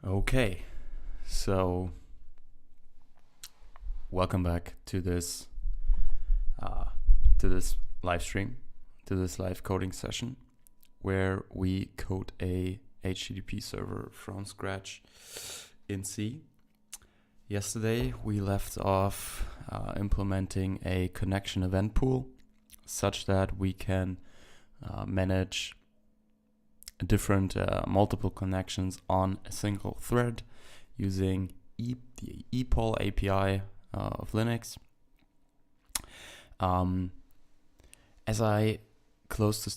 Okay, so welcome back to this uh, live stream, to this live coding session, where we code a HTTP server from scratch in C. Yesterday we left off implementing a connection event pool, such that we can manage different multiple connections on a single thread using the ePOL API of Linux. As I closed the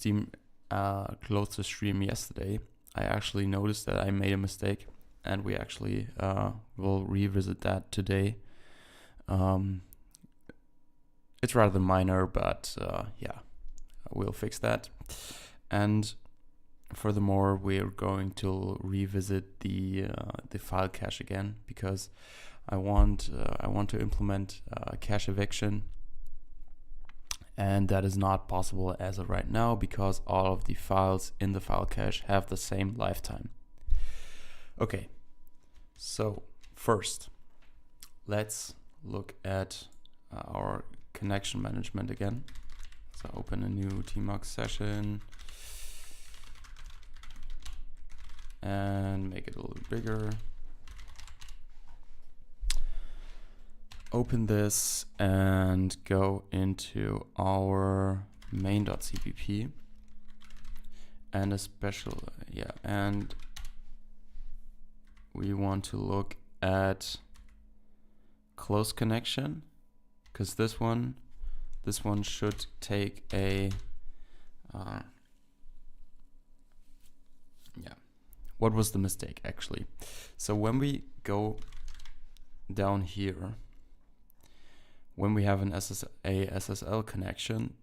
stream yesterday, I actually noticed that I made a mistake, and we actually will revisit that today. It's rather minor, but yeah, we'll fix that. And furthermore, we're going to revisit the file cache again, because I want to implement cache eviction, and that is not possible as of right now because all of the files in the file cache have the same lifetime. Okay, so first, let's look at our connection management again. So open a new tmux session and make it a little bigger. Open this and go into our main.cpp and and we want to look at close connection, because this one should take a what was the mistake actually? So when we go down here, when we have an SSL connection,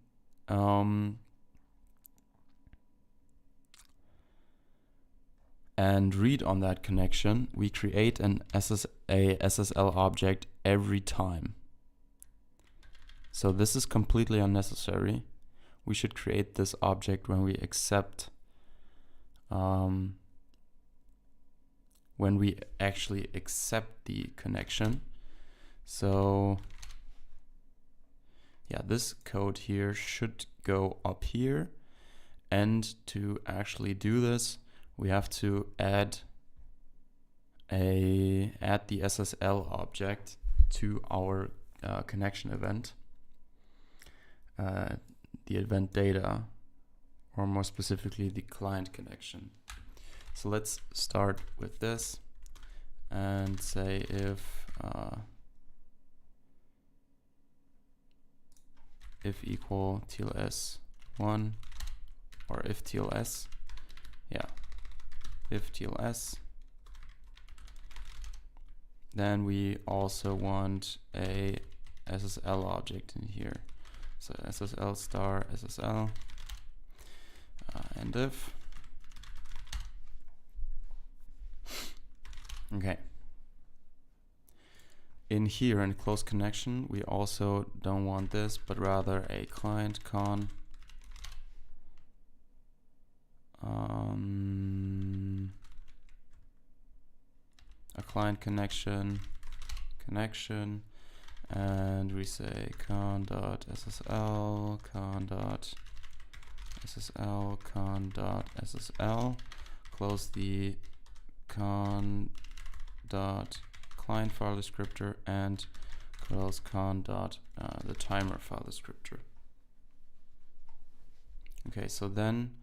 and read on that connection, we create an SSL object every time. So this is completely unnecessary. We should create this object when we accept, when we actually accept the connection. So yeah, this code here should go up here, and to actually do this, we have to add the SSL object to our connection event, the event data, or more specifically the client connection. So let's start with this and say if equal TLS1, or if TLS, if TLS, then we also want a SSL object in here. So SSL star SSL, and if. Okay. In here, in close connection, we also don't want this, but rather a client con a client connection, and we say con.ssl, con.ssl, con.ssl, close the con.client file descriptor, and close the timer file descriptor. Okay, so then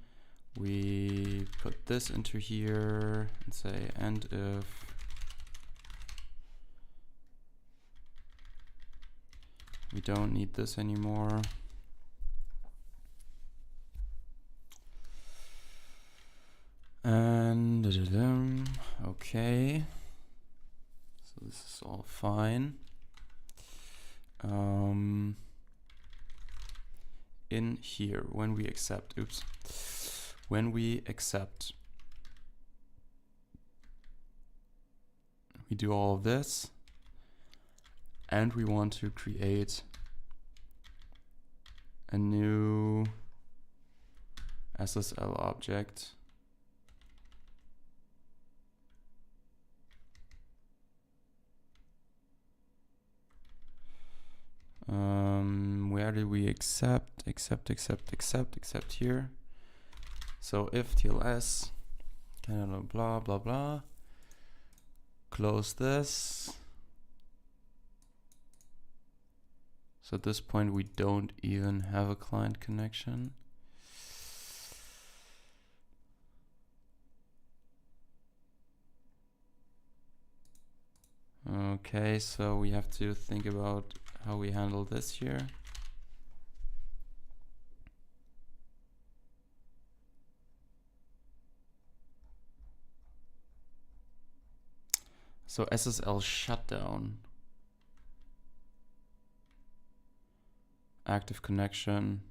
we put this into here and say and if we don't need this anymore. And okay, so this is all fine. In here, when we accept, we do all of this, and we want to create a new SSL object did we accept here. So if TLS, kind of blah, blah, blah, close this. So at this point, we don't even have a client connection. Okay, so we have to think about how we handle this here. So SSL shutdown. Active connection.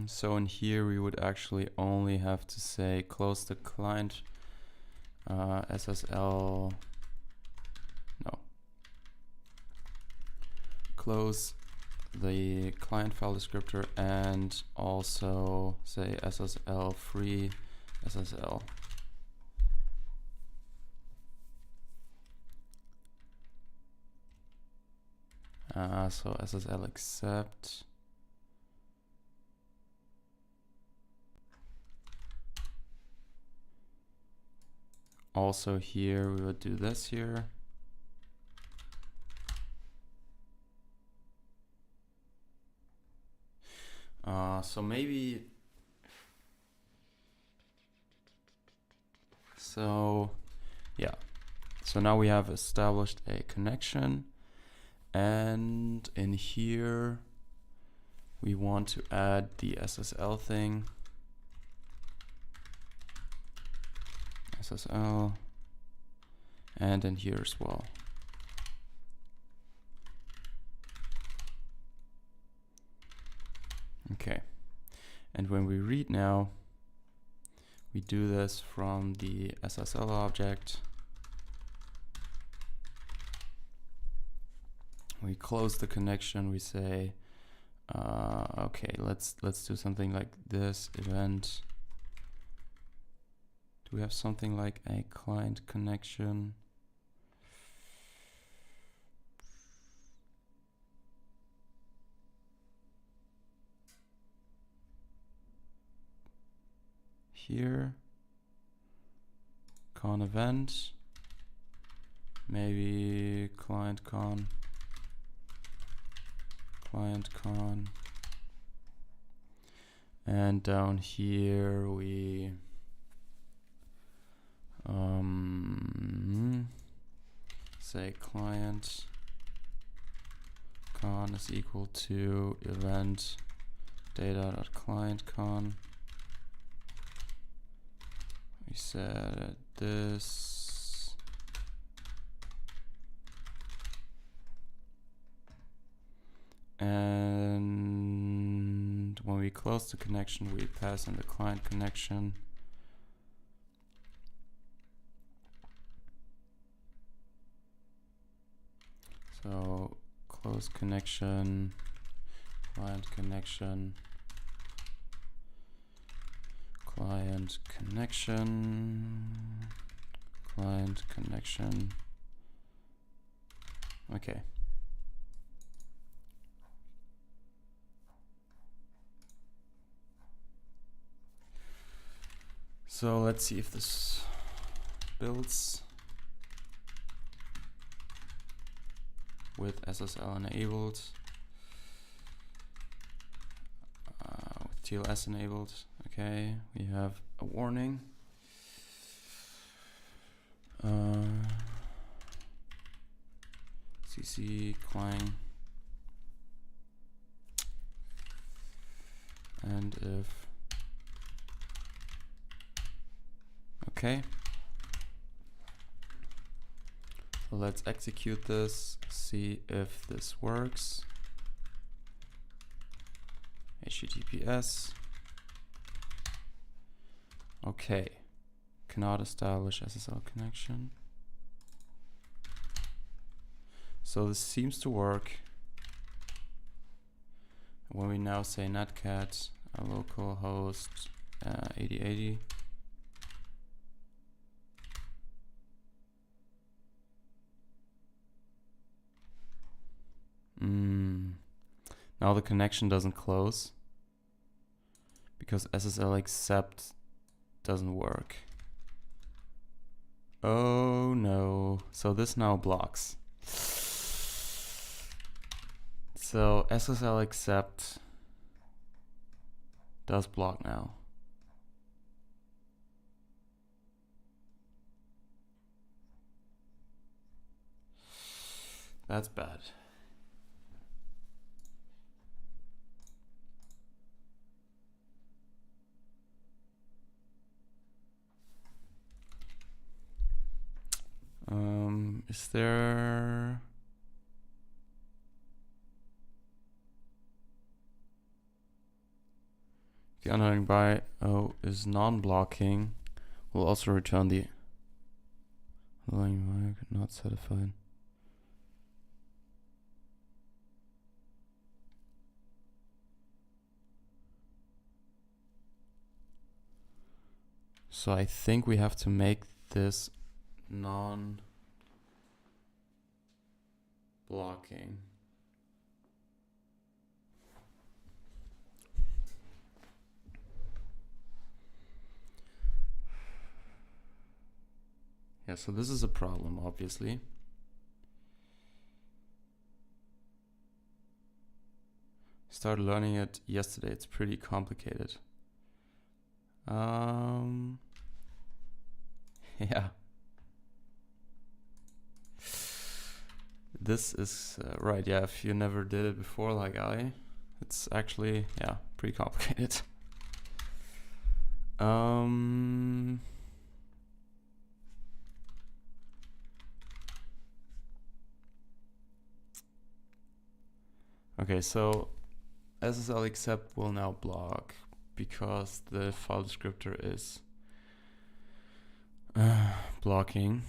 So in here we would actually only have to say close the client SSL, no, close the client file descriptor and also say SSL free SSL. So SSL accept. Also here we would do this here. So maybe, so yeah. So now we have established a connection, and in here we want to add the SSL thing. SSL, and in here as well. Okay, and when we read now, we do this from the SSL object. We close the connection. We say, okay, let's do something like this event. Do we have something like a client connection? Here, con event, maybe client con, and down here we say client con is equal to event data.client con. We set this. And when we close the connection, we pass in the client connection. So close connection, client connection, client connection, client connection. Okay. So let's see if this builds with SSL enabled, with TLS enabled. Okay, we have a warning. CC Clang, and if okay. So let's execute this, see if this works. HTTPS. Okay, cannot establish SSL connection. So this seems to work. when we now say netcat localhost 8080, now the connection doesn't close because SSL accept doesn't work. Oh no, so this now blocks. So SSL accept does block now. That's bad. Is there... The underlying bio is non-blocking. We'll also return the underlying bio not certified. So I think we have to make this non-blocking. Yeah, so this is a problem, obviously. Started learning it yesterday. It's pretty complicated. Yeah. This is right. Yeah, if you never did it before, like it's actually, yeah, pretty complicated. Okay, so SSL accept will now block because the file descriptor is blocking.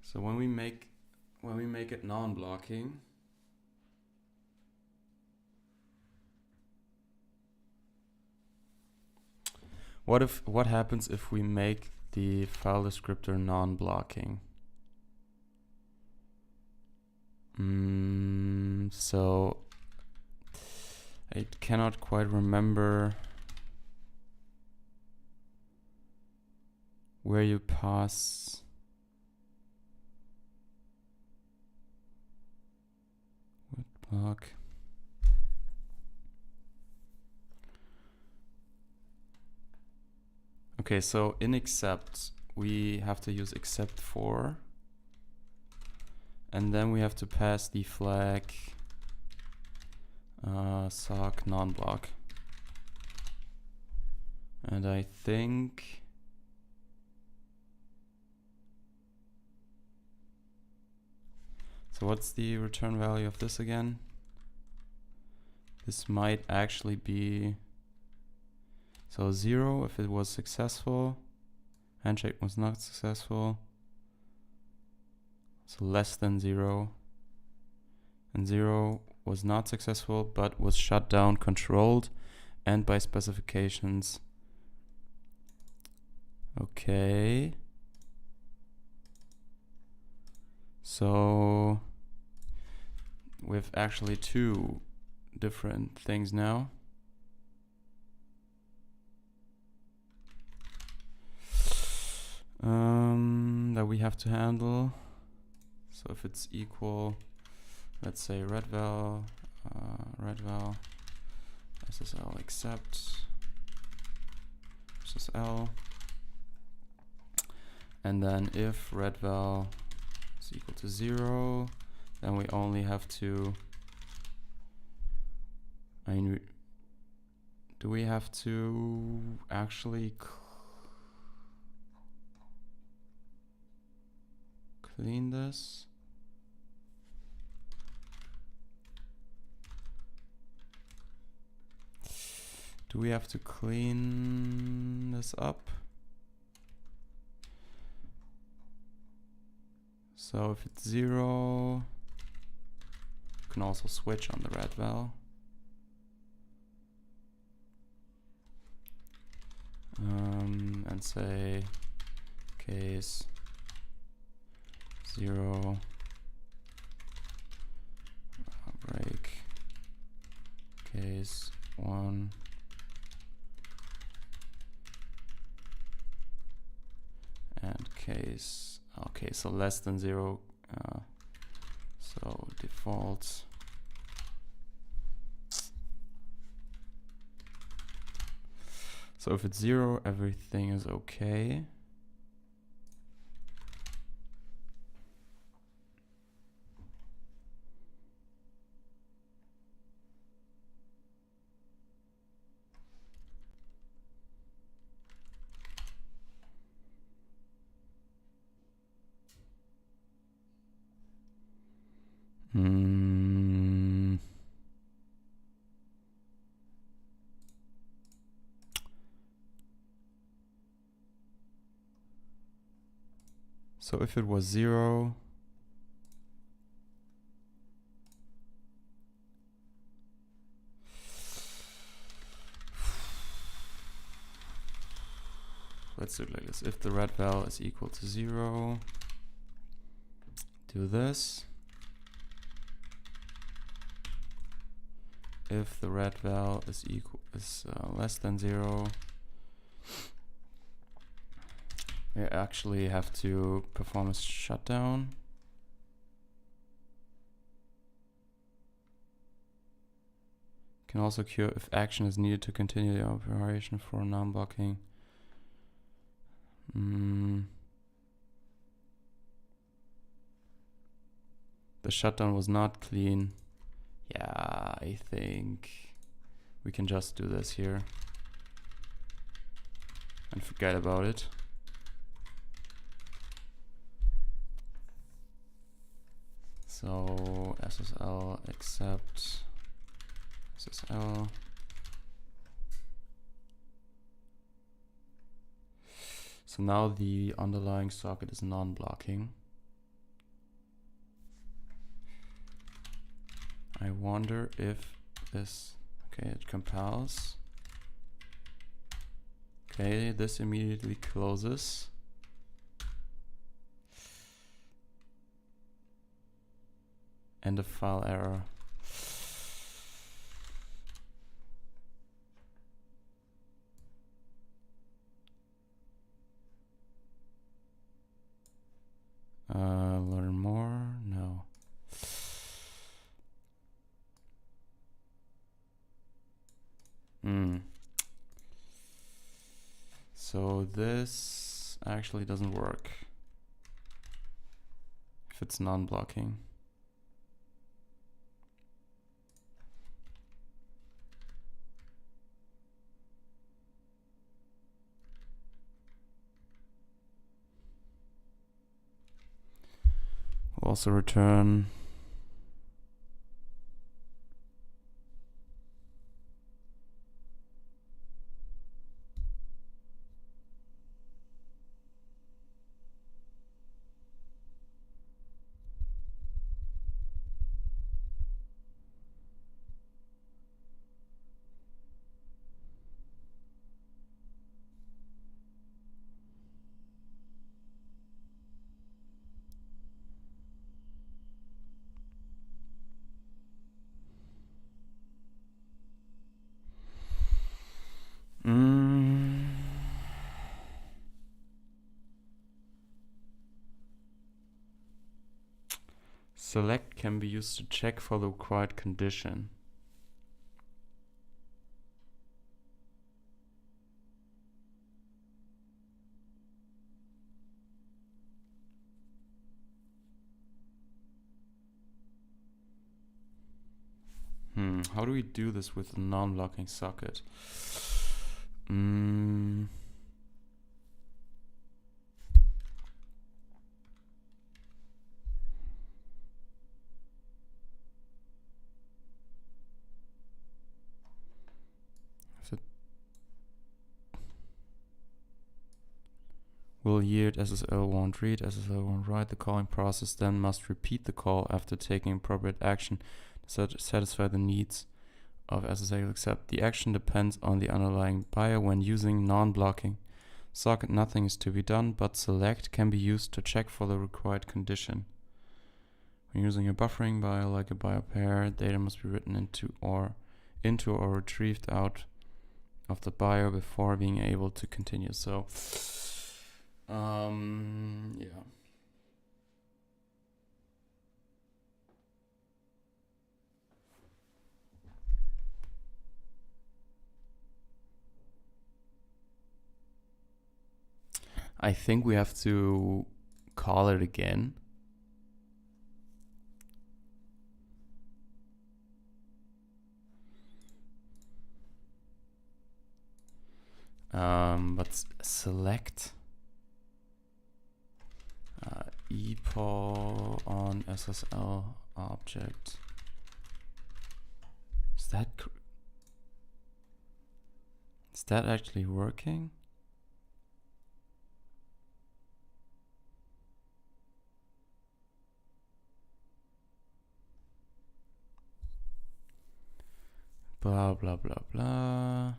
So when we make it non-blocking, what happens if we make the file descriptor non-blocking? So I cannot quite remember where you pass what block. Okay, so in accept we have to use accept for, and then we have to pass the flag sock non-block. And I think so. What's the return value of this again? This might actually be so 0 if it was successful, handshake was not successful, so less than 0, and 0 was not successful but was shut down, controlled, and by specifications. Okay, so we have actually two different things now. That we have to handle. So if it's equal, let's say redval SSL accept SSL, and then if redval is equal to 0, then we only have to, do we have to actually clean this? do we have to clean this up? So if it's 0, you can also switch on the red val. And say case 0 break case 1 and case, okay, so less than 0, so default. So if it's 0, everything is okay. So if it was 0, let's do it like this. If the red val is equal to 0, do this. If the red val is less than 0, we actually have to perform a shutdown. Can also cure if action is needed to continue the operation for non-blocking. The shutdown was not clean. Yeah, I think we can just do this here and forget about it. So SSL accept SSL. So now the underlying socket is non-blocking. I wonder if this, okay, it compiles. Okay, this immediately closes. End of file error. Learn more? No. So this actually doesn't work if it's non-blocking. We'll also return select can be used to check for the required condition. How do we do this with a non-blocking socket? will yield SSL won't read, SSL won't write. The calling process then must repeat the call after taking appropriate action to satisfy the needs of SSL accept. The action depends on the underlying BIOS when using non-blocking socket. Nothing is to be done, but select can be used to check for the required condition. When using a buffering BIOS like a BIOS pair, data must be written into or retrieved out of the BIOS before being able to continue. So, yeah. I think we have to call it again. But select epoll on SSL object. Is that actually working? Blah blah blah blah.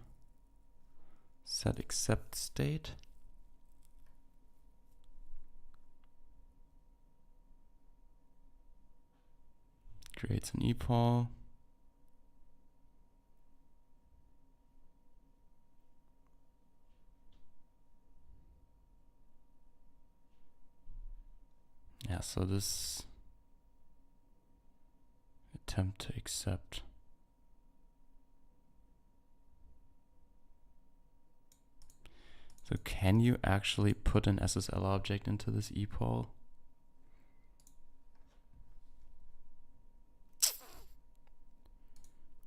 Set accept state. Creates an epoll. Yeah, so this attempt to accept. So can you actually put an SSL object into this epoll?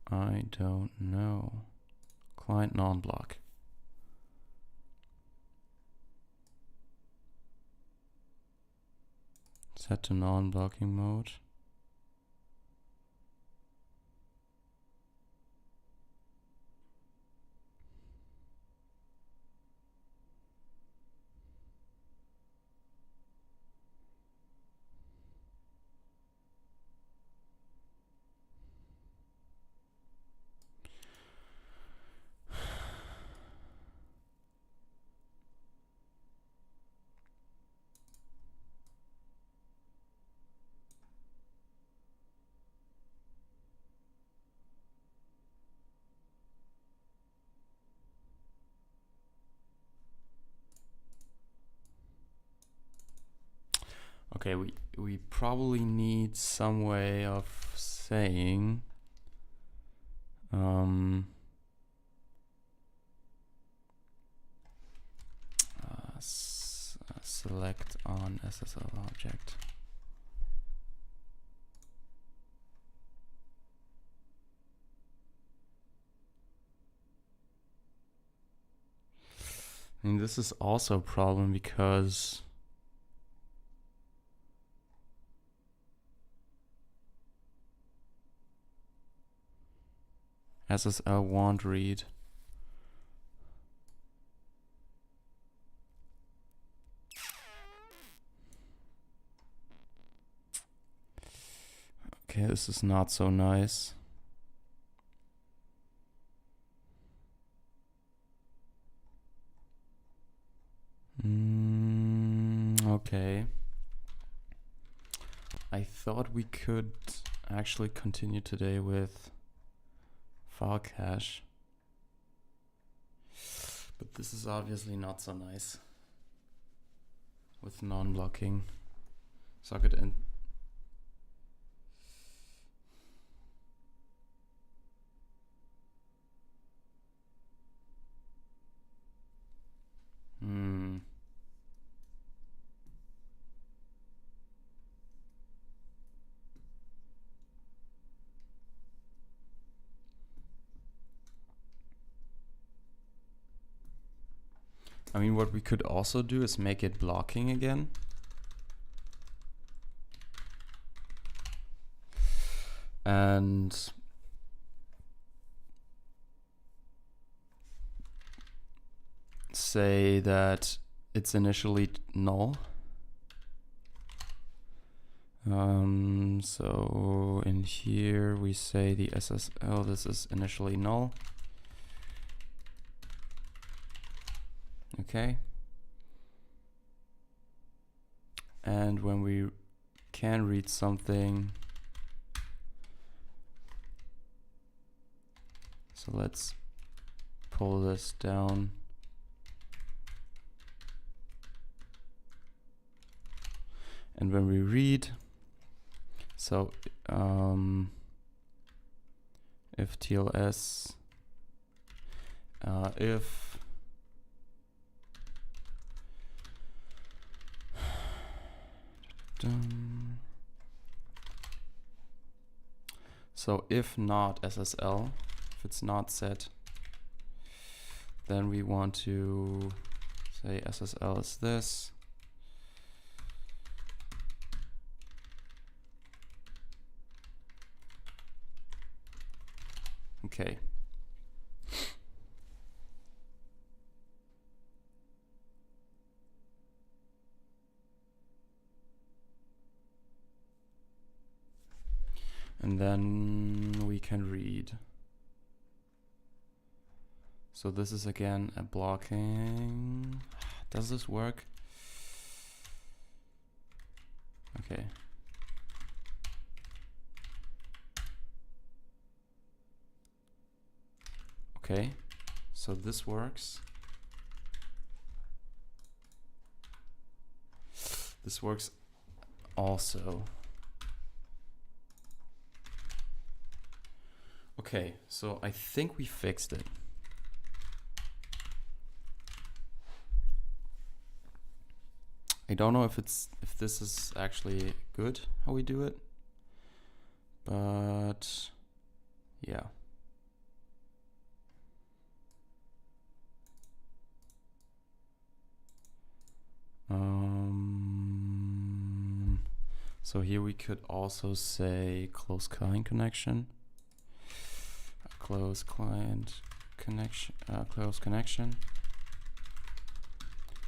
I don't know. Client non-block. Set to non-blocking mode. Okay, we probably need some way of saying select on SSL object. I mean, this is also a problem because SSL won't read. Okay, this is not so nice. Okay. I thought we could actually continue today with file cache, but this is obviously not so nice with non-blocking socket and I mean, what we could also do is make it blocking again. And say that it's initially null. So in here we say the SSL, this is initially null. Okay. And when we can read something, so let's pull this down. And when we read, so if TLS, if so if not SSL, if it's not set, then we want to say SSL is this. Okay. And then we can read. So this is again a blocking. Does this work? Okay. Okay, so this works. This works also. Okay, so I think we fixed it. I don't know if this is actually good how we do it, but yeah. So here we could also say close client connection, close client connection, close connection,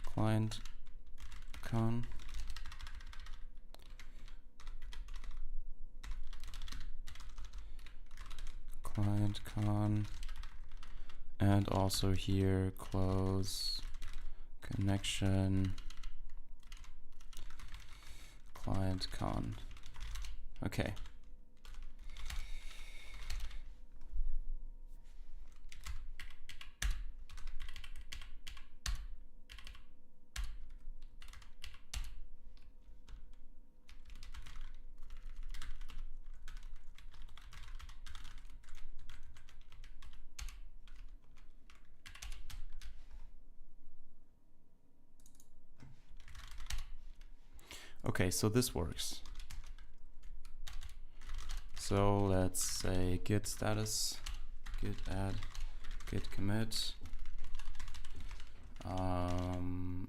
client con, client con, and also here close connection, client con. Okay. Okay, so this works. So let's say git status, git add, git commit,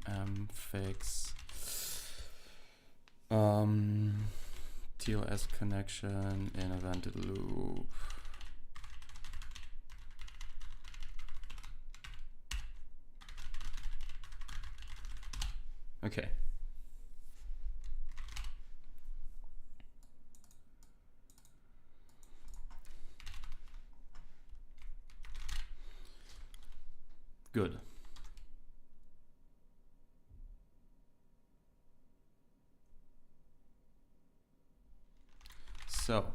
mfix, TLS connection in evented loop. Okay. Good. So,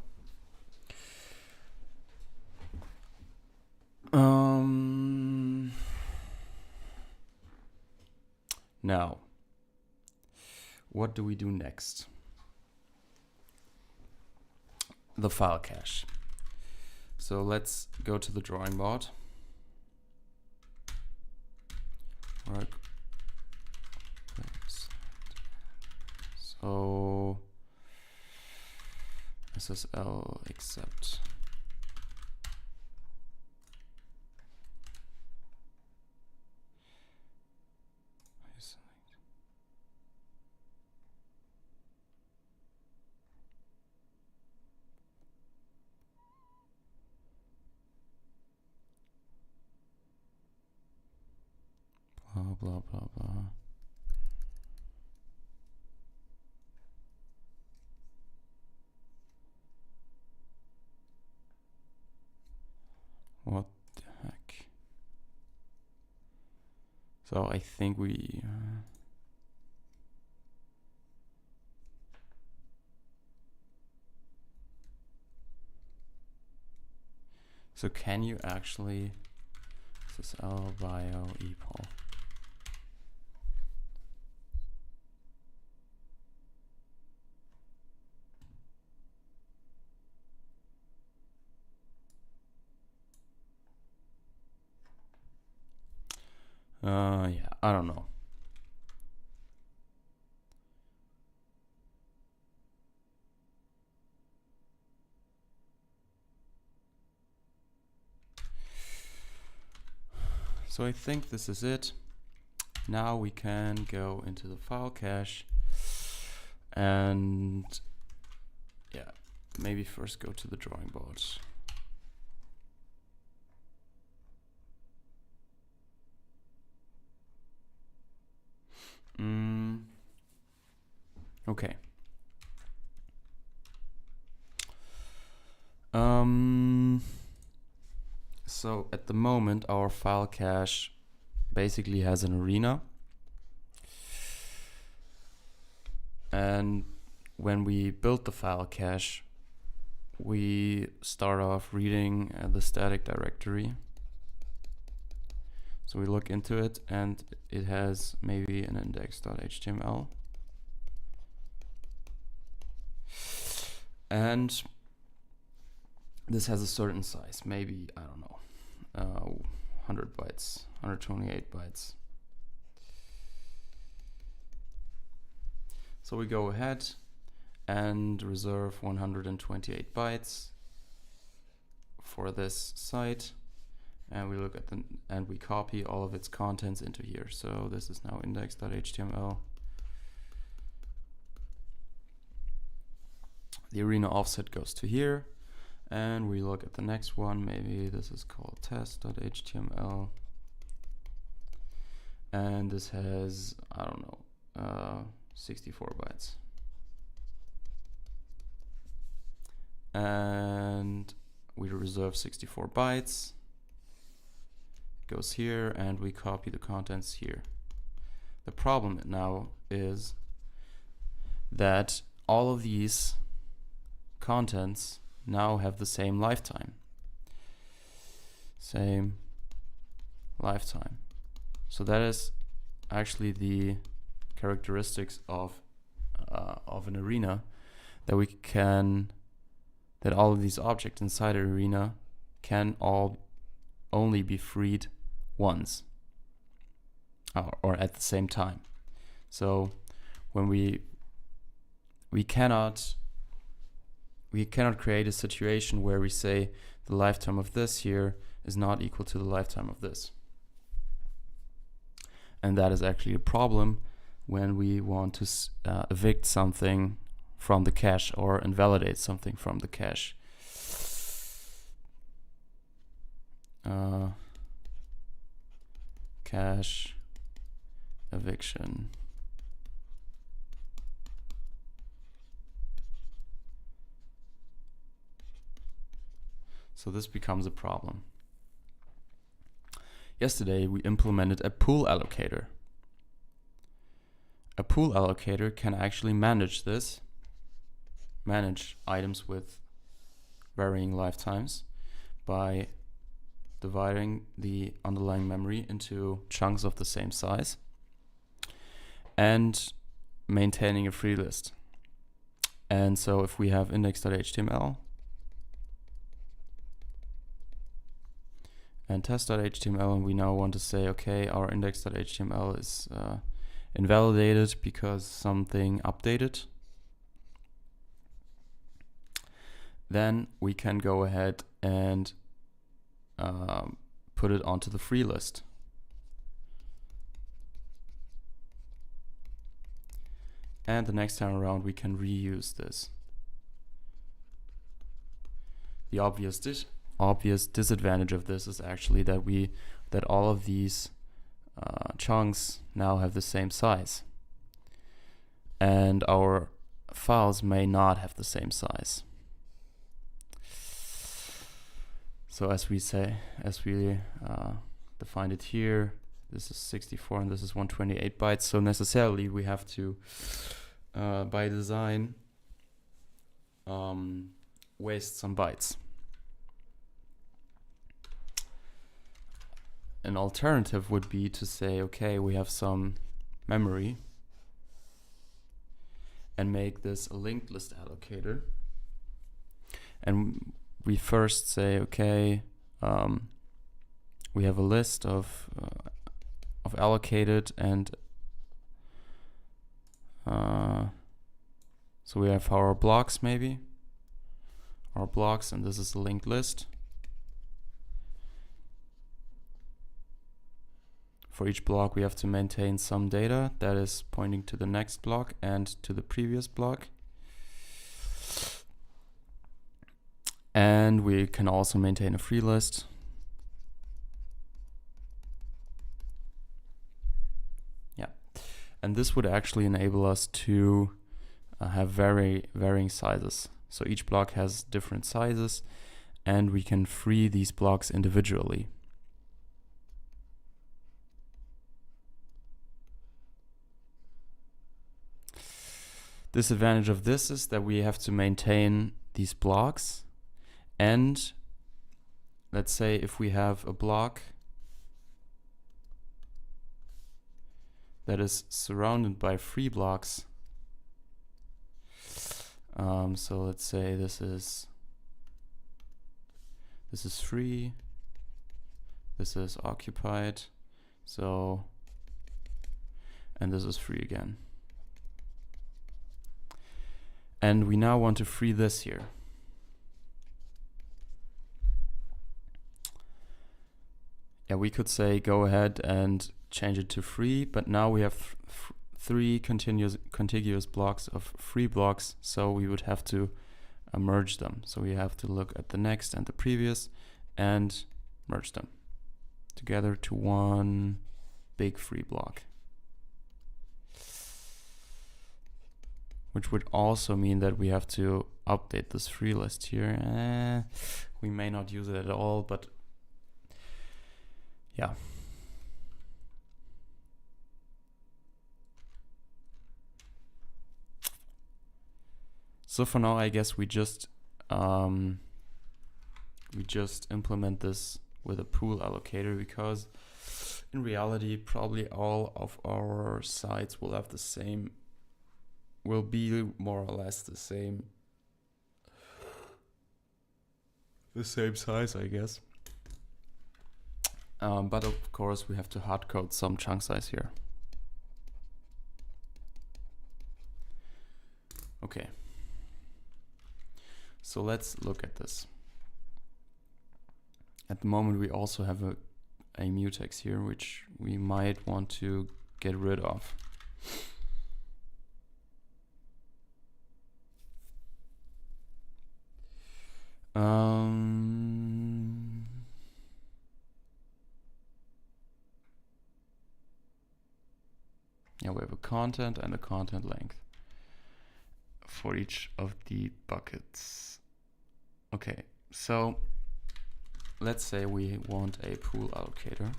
now, what do we do next? The file cache. So let's go to the drawing board. Work. So SSL accept. Blah blah blah blah. What the heck? So I think we... so can you actually... This is bio ePol. Yeah, I don't know. So I think this is it. Now we can go into the file cache and yeah, maybe first go to the drawing board. Okay. So at the moment our file cache basically has an arena, and when we build the file cache we start off reading the static directory. So we look into it and it has maybe an index.html. And this has a certain size, maybe, I don't know, 100 bytes, 128 bytes. So we go ahead and reserve 128 bytes for this site. And we look at and we copy all of its contents into here. So this is now index.html. The arena offset goes to here, and we look at the next one. Maybe this is called test.html, and this has, I don't know, 64 bytes. And we reserve 64 bytes. Goes here and we copy the contents here. The problem now is that all of these contents now have the same lifetime. Same lifetime. So that is actually the characteristics of an arena, that we can, that all of these objects inside an arena can all only be freed once or at the same time. So when we cannot create a situation where we say the lifetime of this here is not equal to the lifetime of this. And that is actually a problem when we want to evict something from the cache or invalidate something from the cache. Cache eviction. So this becomes a problem. Yesterday we implemented a pool allocator. A pool allocator can actually manage this, manage items with varying lifetimes by dividing the underlying memory into chunks of the same size and maintaining a free list. And so if we have index.html and test.html, and we now want to say, okay, our index.html is invalidated because something updated, then we can go ahead and put it onto the free list. And the next time around we can reuse this. The obvious disadvantage of this is actually that all of these chunks now have the same size, and our files may not have the same size. So as we defined it here, this is 64 and this is 128 bytes. So necessarily we have to, by design, waste some bytes. An alternative would be to say, okay, we have some memory and make this a linked list allocator. And we first say, okay, we have a list of allocated, and so we have our blocks, maybe our blocks, and this is a linked list. For each block we have to maintain some data that is pointing to the next block and to the previous block. And we can also maintain a free list. Yeah, and this would actually enable us to have varying sizes. So each block has different sizes, and we can free these blocks individually. Disadvantage of this is that we have to maintain these blocks, and let's say if we have a block that is surrounded by free blocks, so let's say this is free, this is occupied, so, and this is free again. And we now want to free this here. Yeah, we could say go ahead and change it to free, but now we have three contiguous blocks of free blocks, so we would have to merge them. So we have to look at the next and the previous and merge them together to one big free block. Which would also mean that we have to update this free list here. We may not use it at all, but yeah. So for now, I guess we just implement this with a pool allocator, because in reality, probably all of our sites will have the same, will be more or less the same size, I guess. But of course we have to hard code some chunk size here. Okay, so let's look at this. At the moment we also have a mutex here, which we might want to get rid of. Yeah, we have a content and a content length for each of the buckets. Okay, so let's say we want a pool allocator.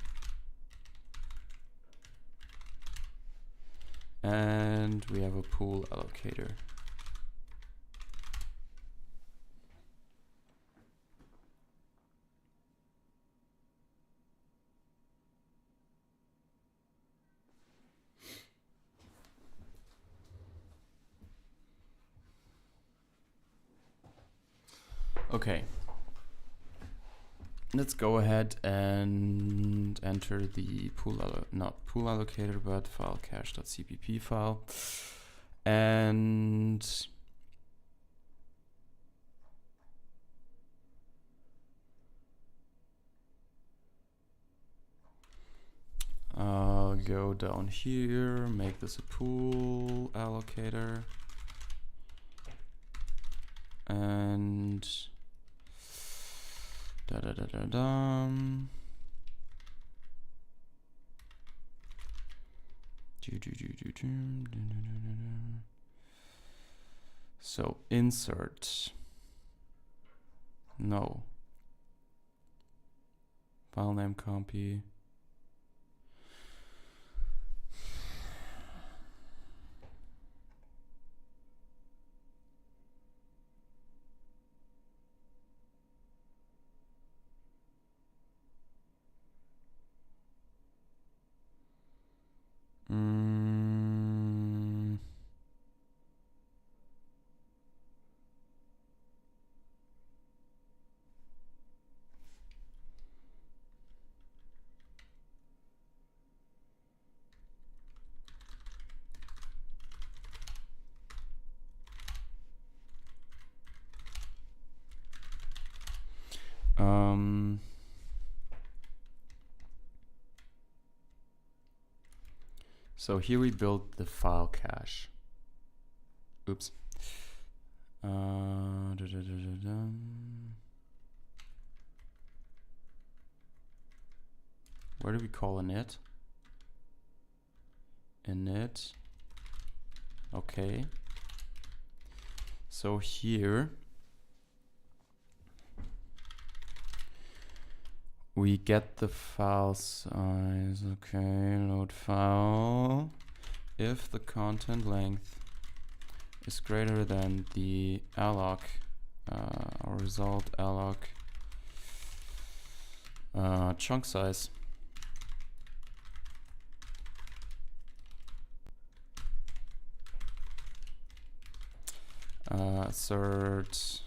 And we have a pool allocator. Okay, let's go ahead and enter the not pool allocator, but file cache.cpp file, and go down here, make this a pool allocator, and so insert, no, File name copy. So here we build the file cache. Oops. Where do we call init? Init. Okay. So here we get the file size. Okay, load file. If the content length is greater than the alloc, or result alloc chunk size, assert.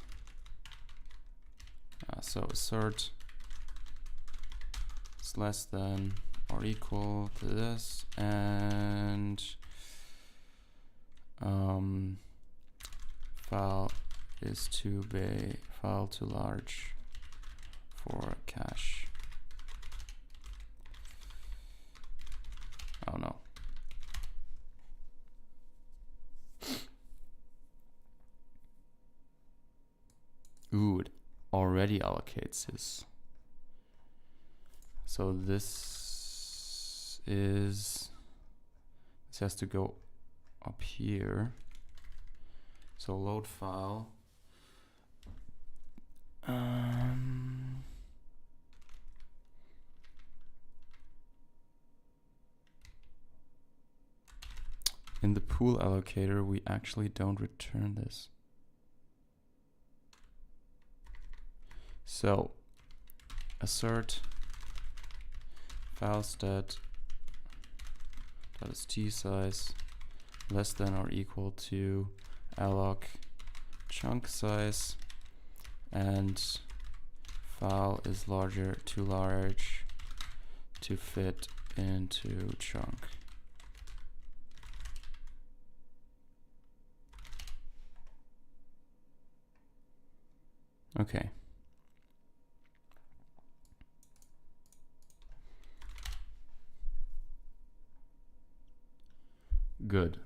So assert is less than or equal to this, and file is too big, file too large for cache. Oh no. Ooh, it already allocates this. So this has to go up here. So load file. In the pool allocator, we actually don't return this. So assert file stat .st size less than or equal to alloc chunk size, and file is larger, too large to fit into chunk. Okay. Good.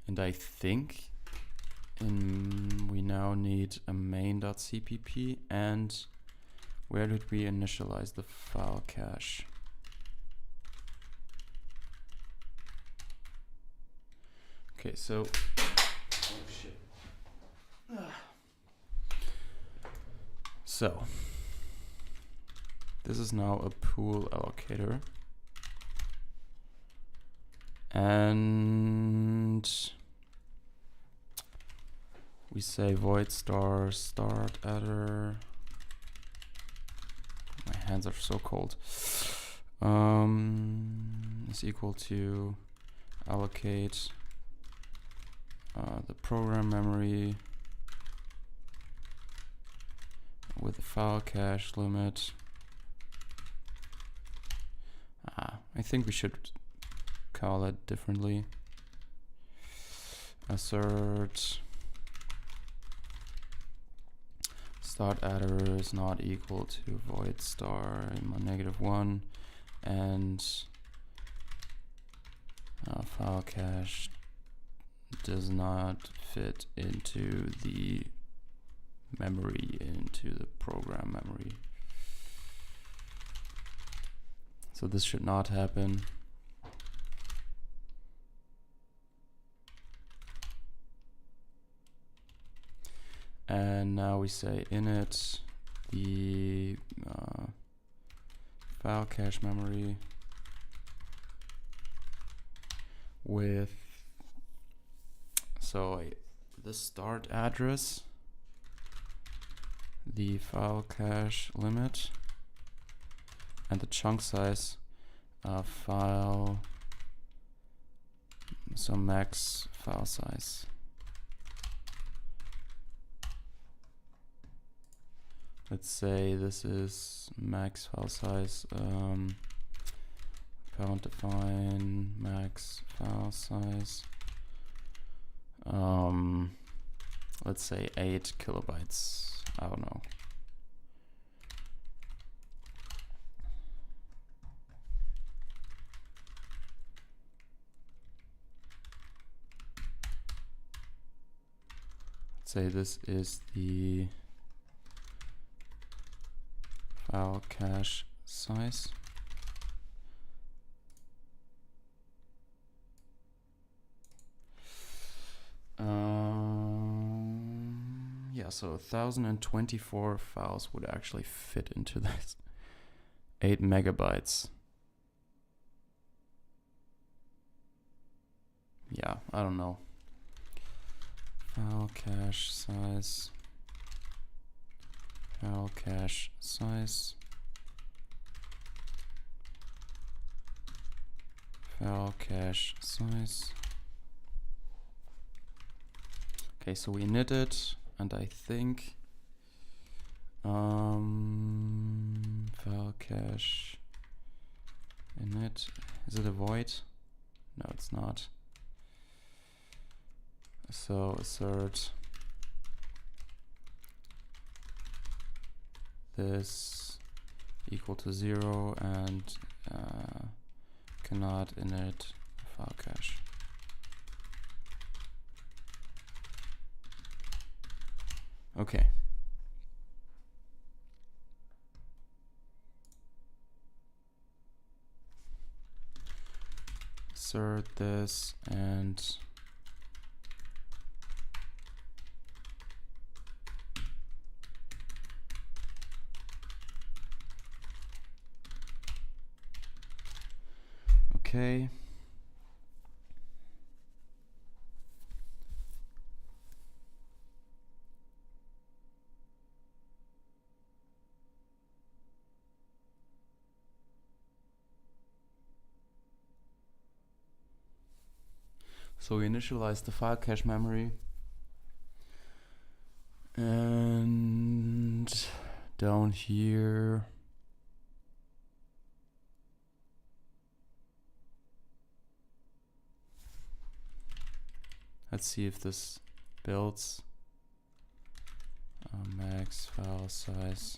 And I think we now need a main.cpp, and where did we initialize the file cache? Okay, so oh shit. So this is now a pool allocator, and we say void star start adder. My hands are so cold. Is equal to allocate the program memory with the file cache limit. I think we should call it differently. Assert start adder is not equal to void star -1, and file cache does not fit into the memory, into the program memory. So this should not happen. And now we say init the file cache memory with the start address, the file cache limit, and the chunk size file, so max file size. Let's say this is max file size, parent define max file size. Let's say 8 kilobytes. I don't know. Let's say this is the file cache size. Yeah, so 1024 files would actually fit into this. 8 megabytes. Yeah, I don't know. File cache size. File cache size. File cache size. Okay, so we init it, and I think file cache init, is it a void? No, it's not. So assert this equal to 0 and cannot init file cache. Okay. Assert this and okay. So we initialize the file cache memory, and down here let's see if this builds. Max file size.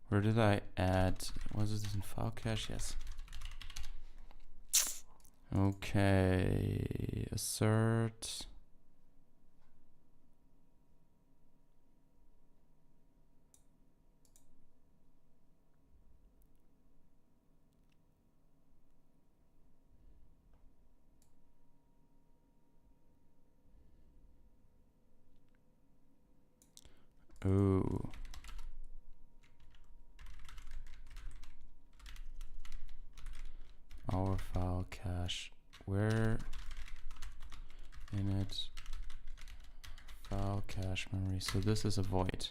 Where did I add? Was it in file cache? Yes. Okay, assert. Ooh. Our file cache, where init file cache memory. So this is a void.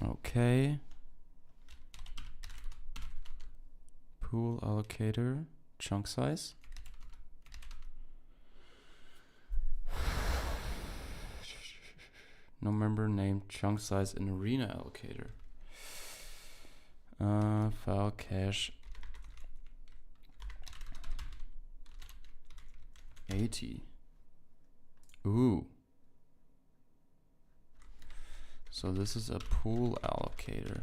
Okay. Pool allocator, chunk size. No member named chunk size in arena allocator. File cache 80. Ooh. So this is a pool allocator.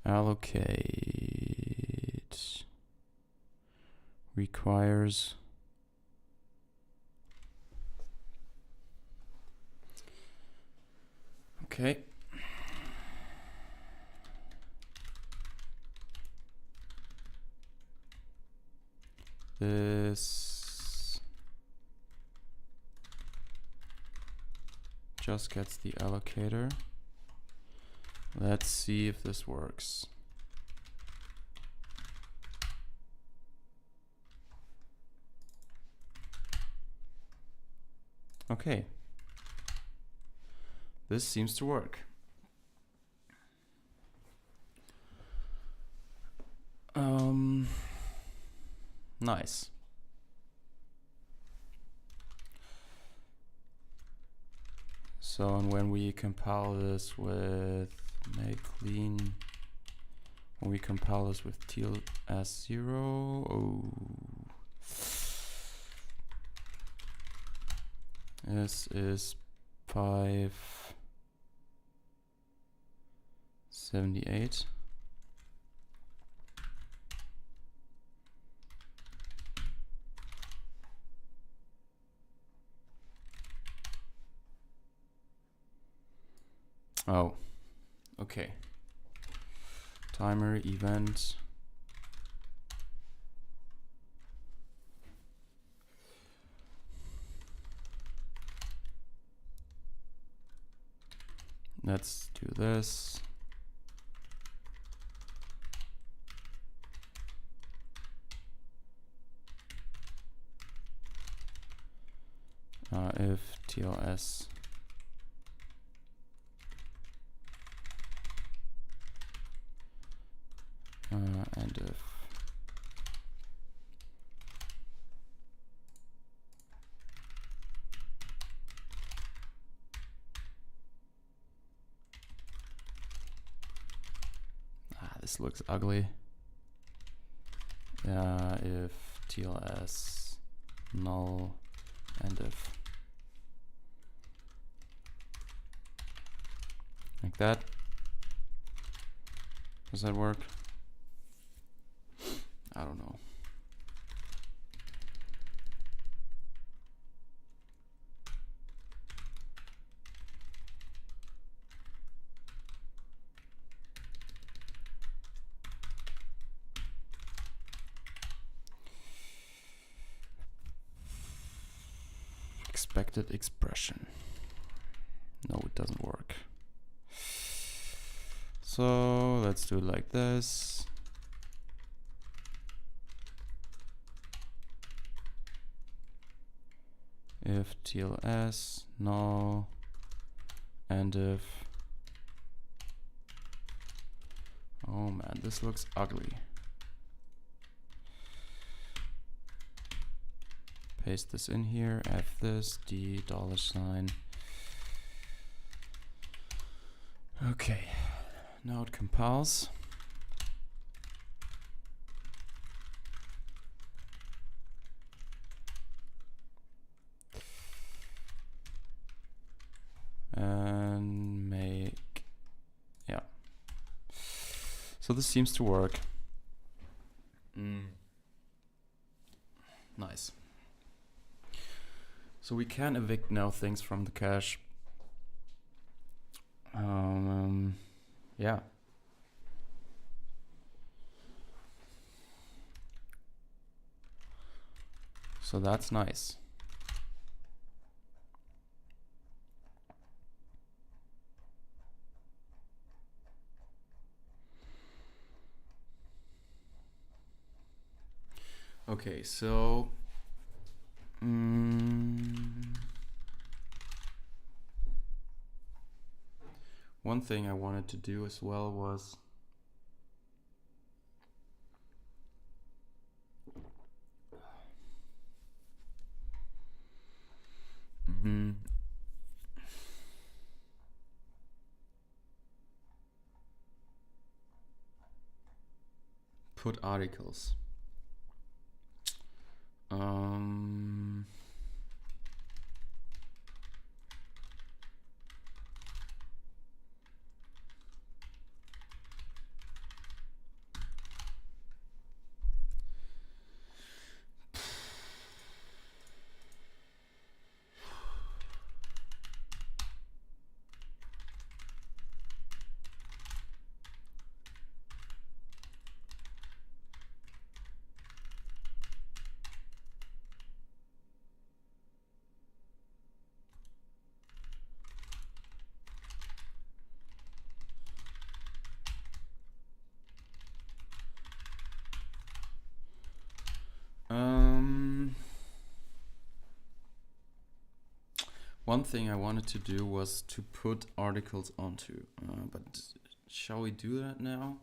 allocate requires okay. This just gets the allocator. Let's see if this works. Okay. This seems to work. Nice. So, and when we compile this with make clean, when we compile this with TLS0, this is 578. Oh, okay. Timer event. Let's do this. If TLS and if this looks ugly. If TLS null and if like that. Does that work? I don't know. Expected expression. No, it doesn't work. So let's do it like this. If TLS null and if, oh man, this looks ugly. Paste this in here, F this, D $. Okay, now it compiles. And make, yeah. So this seems to work. Nice. So we can evict now things from the cache. Yeah. So that's nice. Okay, so one thing I wanted to do as well was put articles. One thing I wanted to do was to put articles onto, but shall we do that now?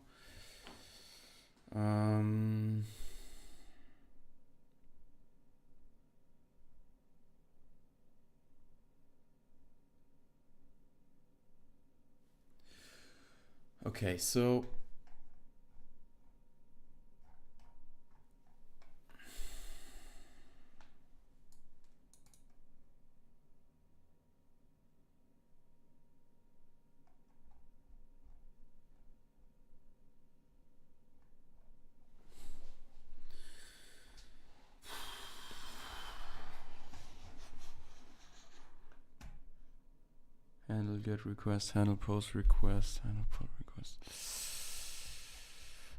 Okay, so handle get request, handle post request, handle pull request.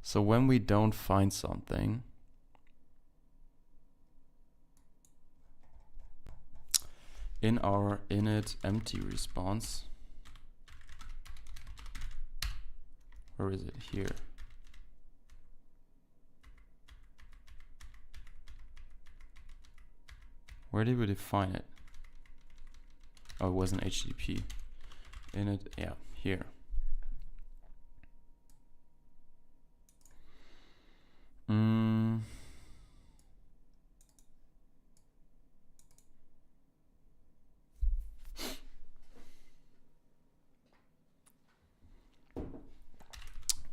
So when we don't find something, in our init empty response, where is it? Here. Where did we define it? Oh, it wasn't HTTP. Init, yeah, here.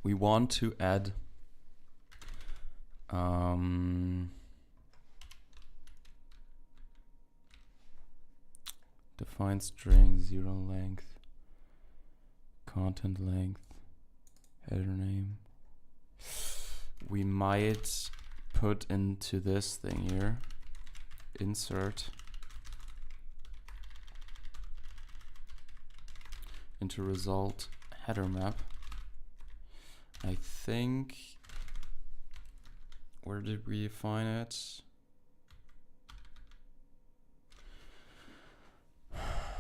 We want to add define string, 0 length, content length, header name. We might put into this thing here, insert into result header map. I think, where did we define it?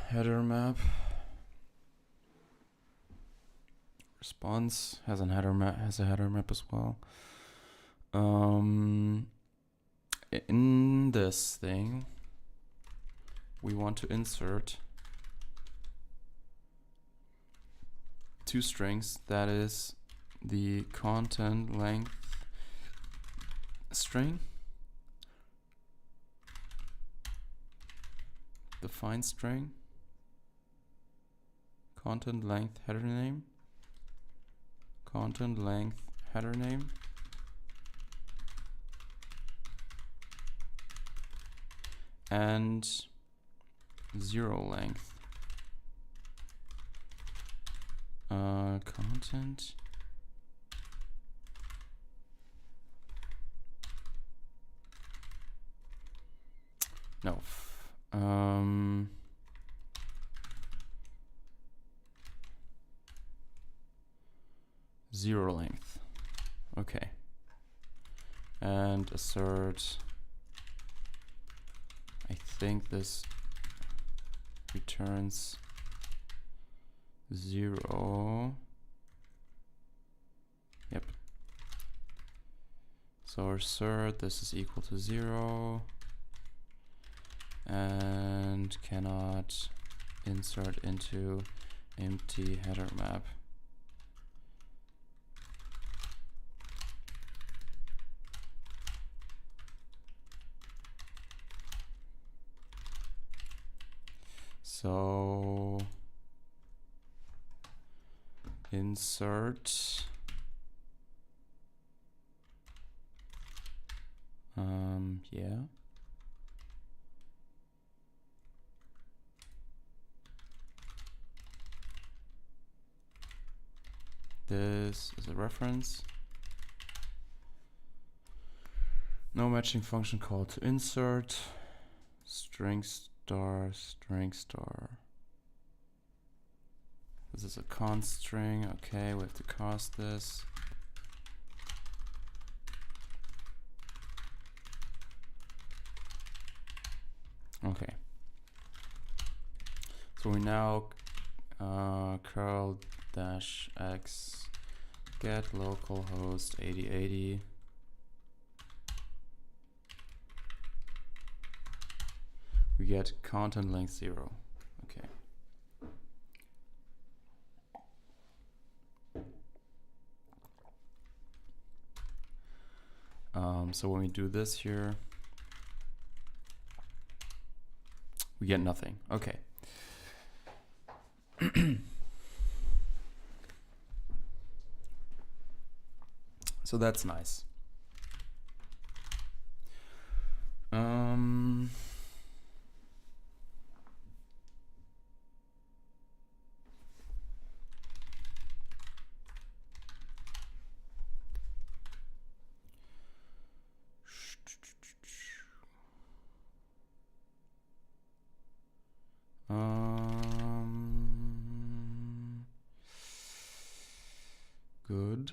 Header map. Response has a header map, as well. In this thing, we want to insert two strings, that is the content length string, define string, content length header name, content length header name, and 0 length content no 0 length. Okay, and assert, I think this returns 0. Yep. So assert this is equal to 0 and cannot insert into empty header map. So insert yeah, this is a reference, no matching function call to insert, string star, string star. This is a const string. Okay, we have to cast this. Okay. So we now curl -x get localhost 8080. We get content length 0. problem. So when we do this here, we get nothing. Okay. So that's nice. Good.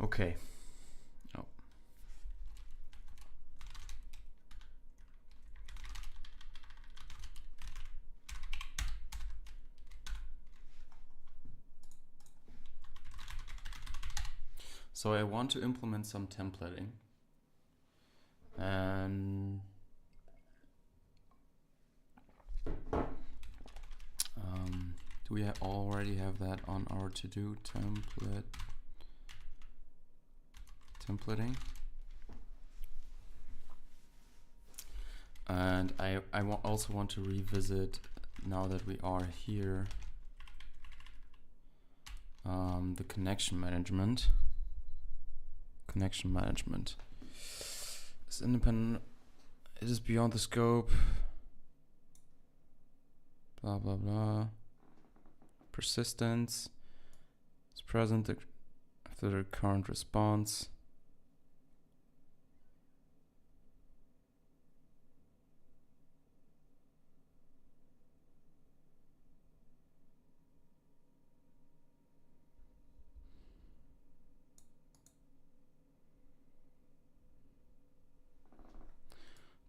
Okay. Oh. So I want to implement some templating. And do we already have that on our to-do templating? And I also want to revisit, now that we are here, the connection management. Connection management is independent. It is beyond the scope. Blah blah blah. Persistence is present after the current response.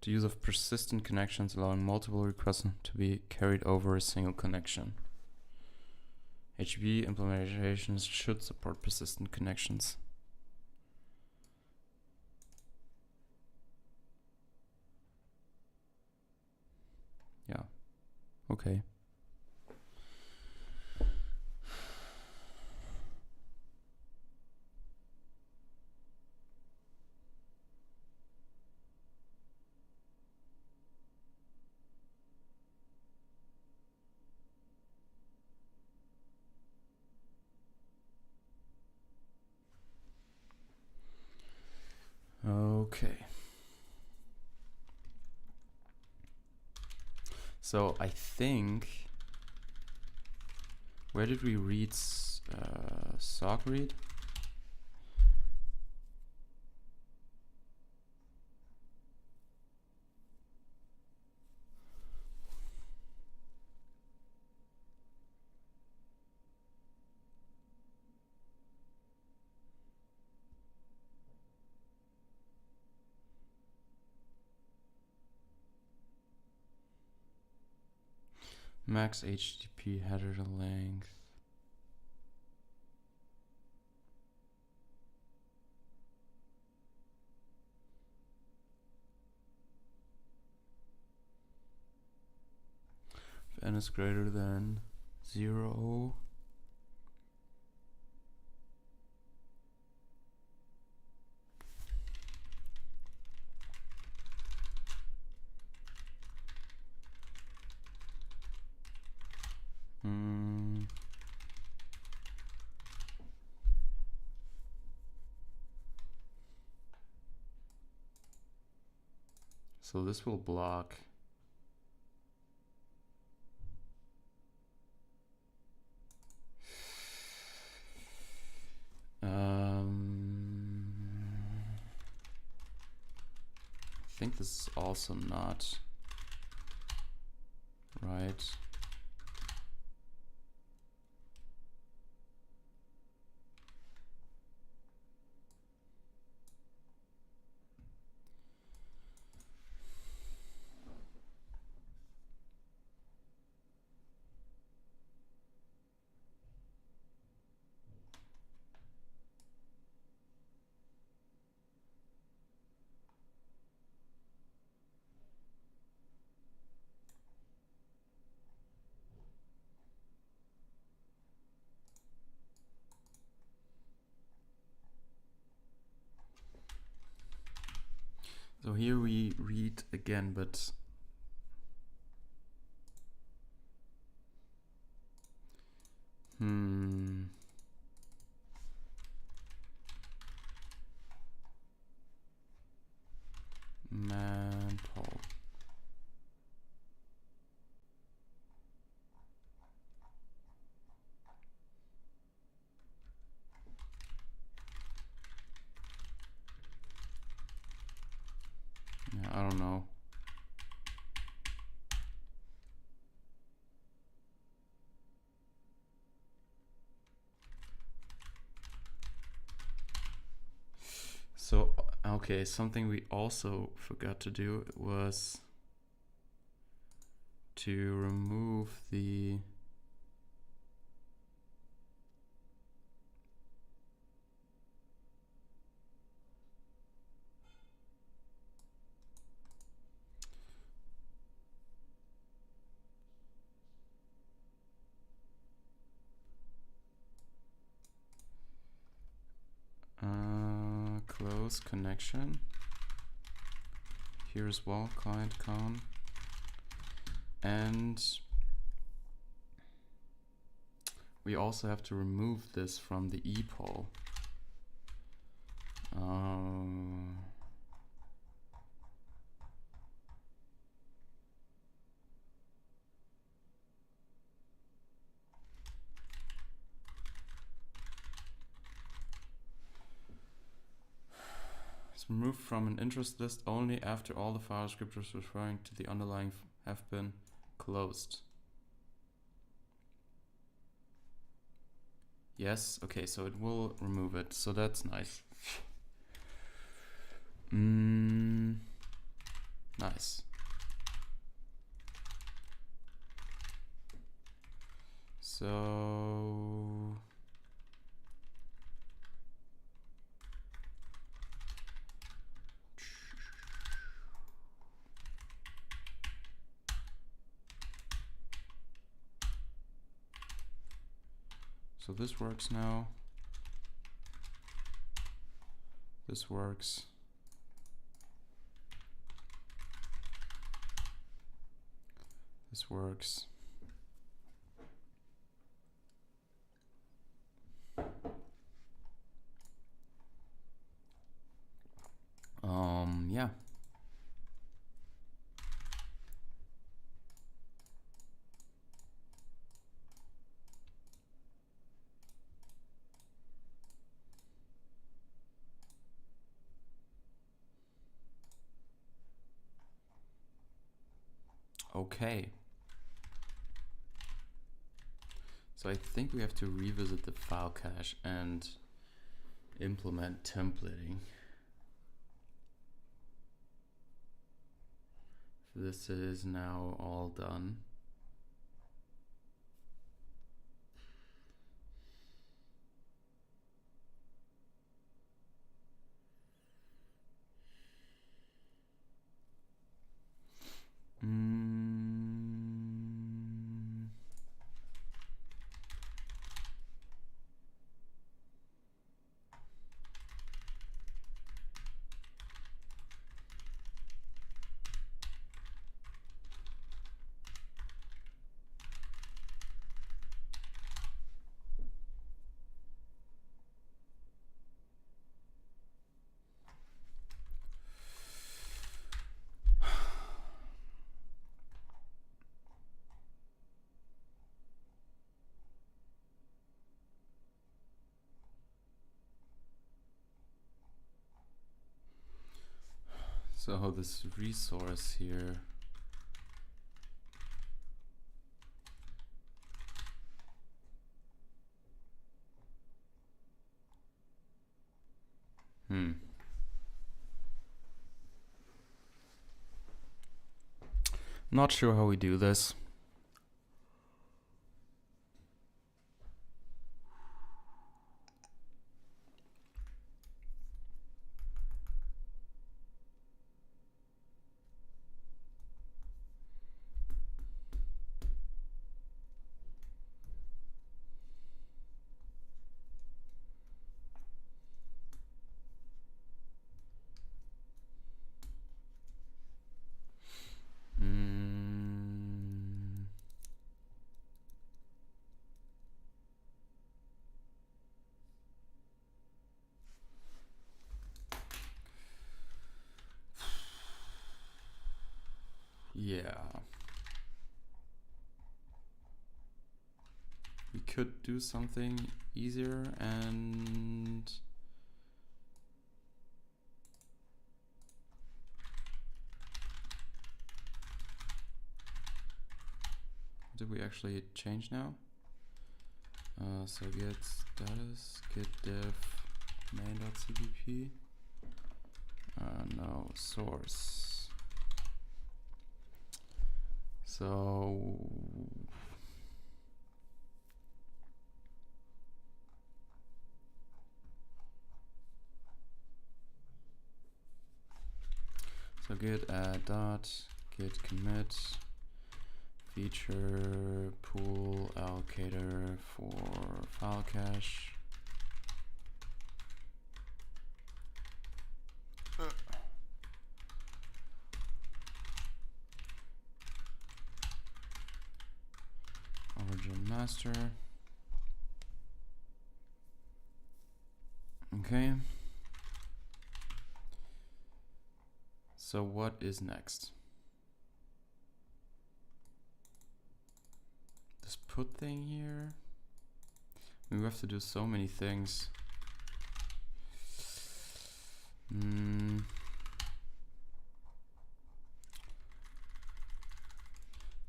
The use of persistent connections, allowing multiple requests to be carried over a single connection. HTTP implementations should support persistent connections. Yeah, okay. Okay. So I think, where did we read sock read? Max HTTP header length. If n is greater than 0. So this will block I think this is also not right. So here we read again, but man Paul. Yeah, I don't know. So, okay, something we also forgot to do was to remove the close connection. Here as well, client con. And we also have to remove this from the epoll. It's removed from an interest list only after all the file descriptors referring to the underlying have been closed. Yes, okay, so it will remove it, so that's nice. Nice. So this works now. This works. This works. Yeah. Okay. So I think we have to revisit the file cache and implement templating. This is now all done. So this resource here, not sure how we do this. Yeah. We could do something easier and did we actually change now? So git status git diff main.cpp. No source. So git add dot git commit feature pool allocator for file cache. Origin master. Okay. So what is next? This put thing here. We have to do so many things.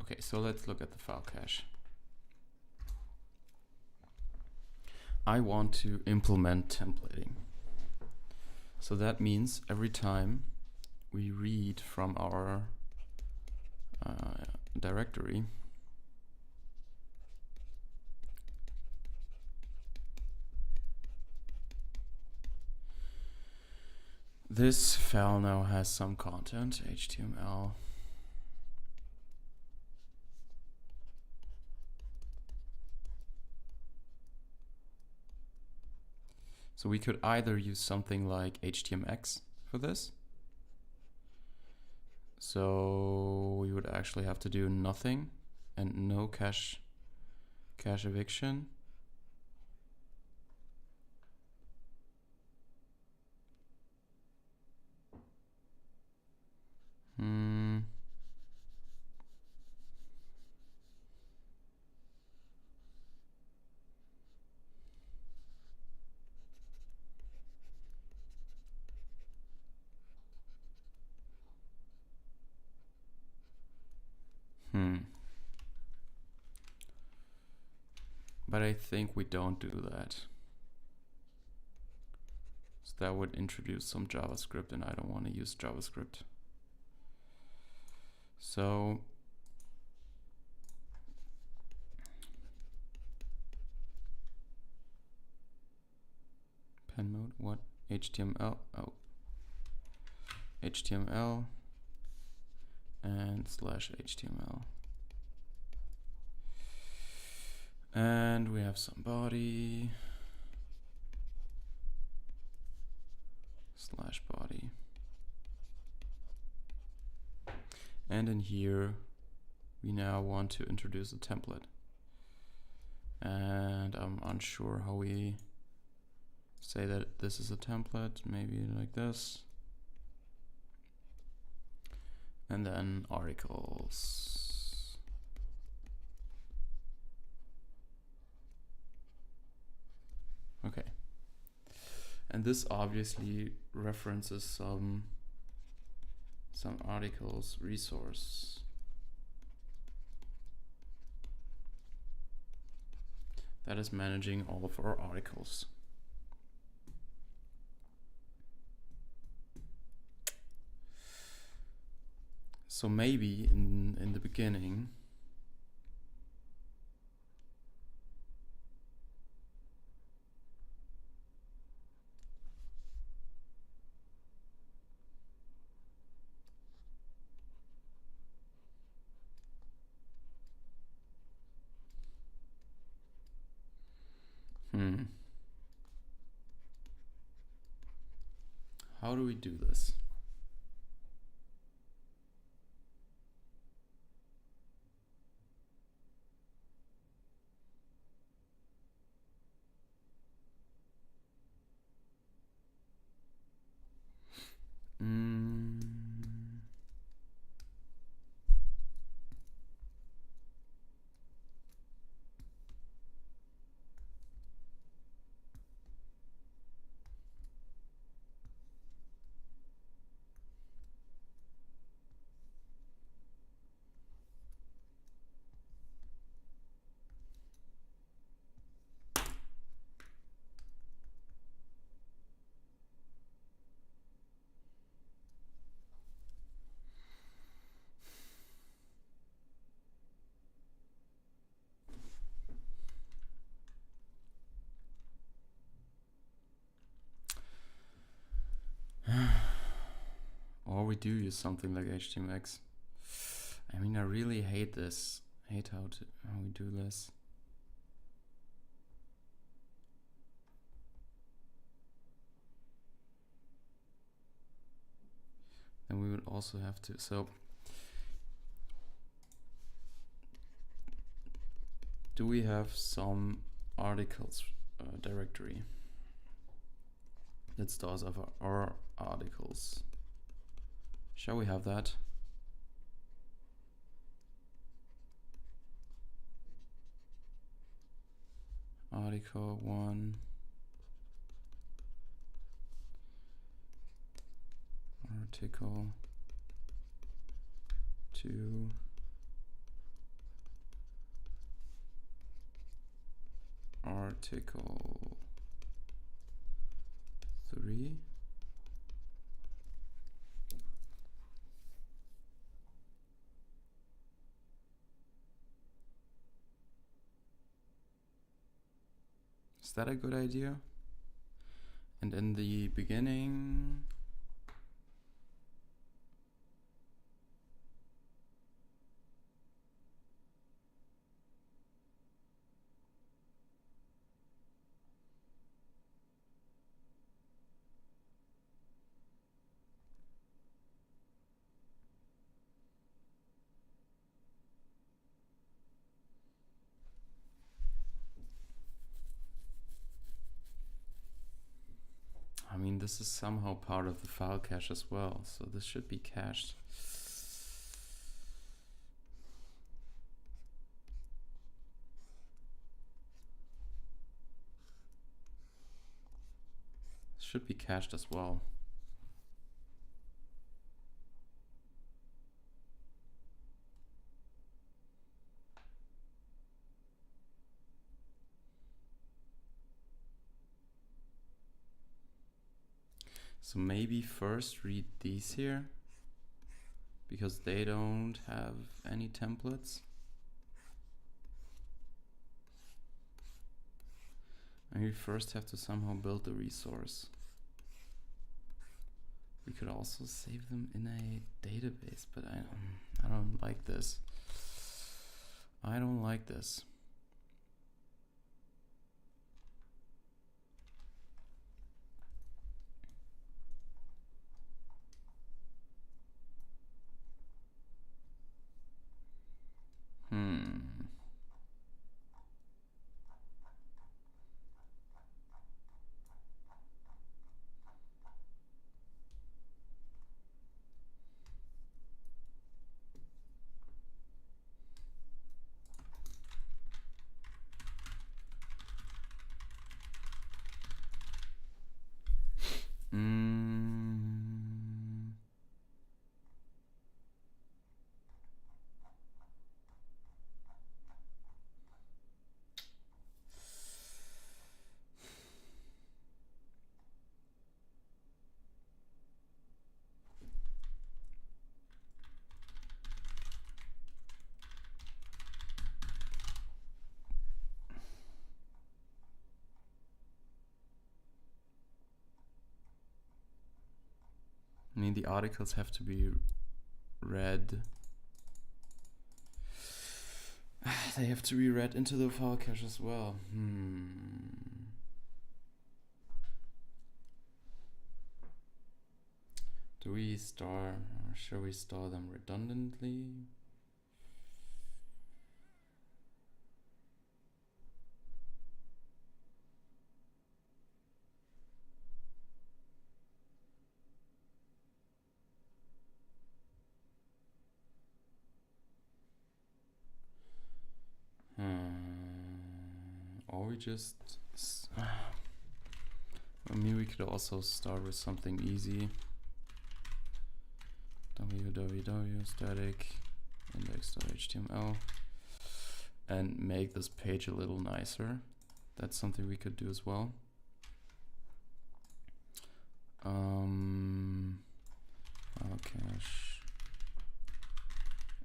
Okay, so let's look at the file cache. I want to implement templating. So that means every time we read from our directory, this file now has some content, HTML. So we could either use something like HTMX for this. So we would actually have to do nothing and no cache eviction. But I think we don't do that. So that would introduce some JavaScript, and I don't want to use JavaScript. So pen mode, what? HTML, oh. HTML and /HTML. And we have some body /body. And in here, we now want to introduce a template. And I'm unsure how we say that this is a template, maybe like this. And then articles. Okay. And this obviously references some articles resource. That is managing all of our articles. So maybe in the beginning, how do we do this? Or we do use something like HTMX. I mean, I really hate this. Hate how we do this. Then we would also have to, so do we have some articles directory that stores our articles? Shall we have that? Article 1, article 2, article 3, is that a good idea? And in the beginning, I mean, this is somehow part of the file cache as well, so this should be cached. Should be cached as well. So maybe first read these here, because they don't have any templates. And we first have to somehow build the resource. We could also save them in a database, but I don't like this. I don't like this. I mean, the articles have to be read. They have to be read into the file cache as well. Do we store, or shall we store them redundantly? Or we just, I mean, we could also start with something easy. www static index.html and make this page a little nicer. That's something we could do as well. File cache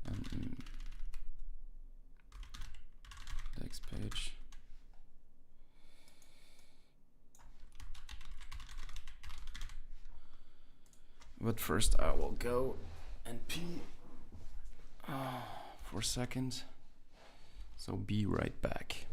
and index page. But first I will go and pee for a second. So be right back.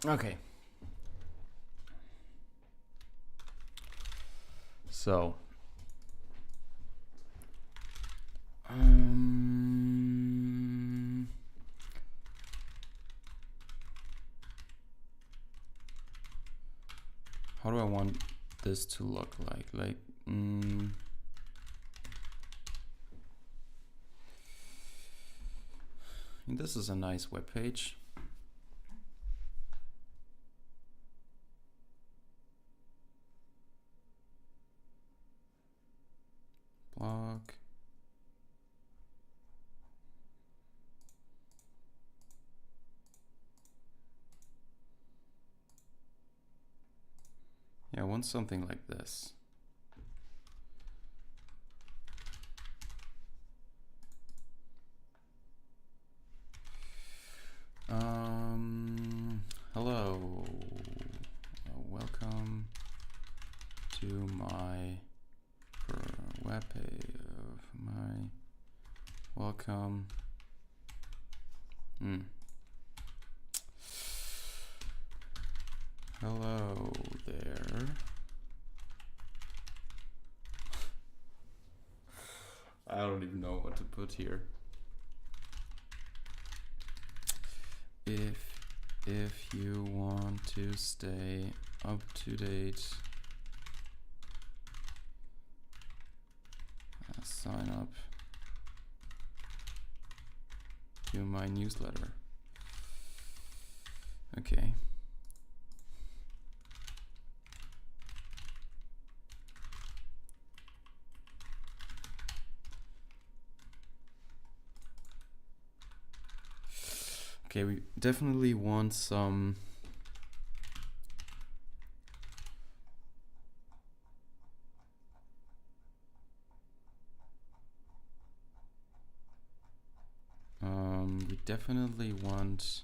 Okay. So, how do I want this to look like? This is a nice web page. Blog. Yeah, I want something like this. Hello. Welcome to my web page of my welcome. Hello there. I don't even know what to put here. If you want to stay up to date, sign up to my newsletter. Okay. Okay, we definitely want some we definitely want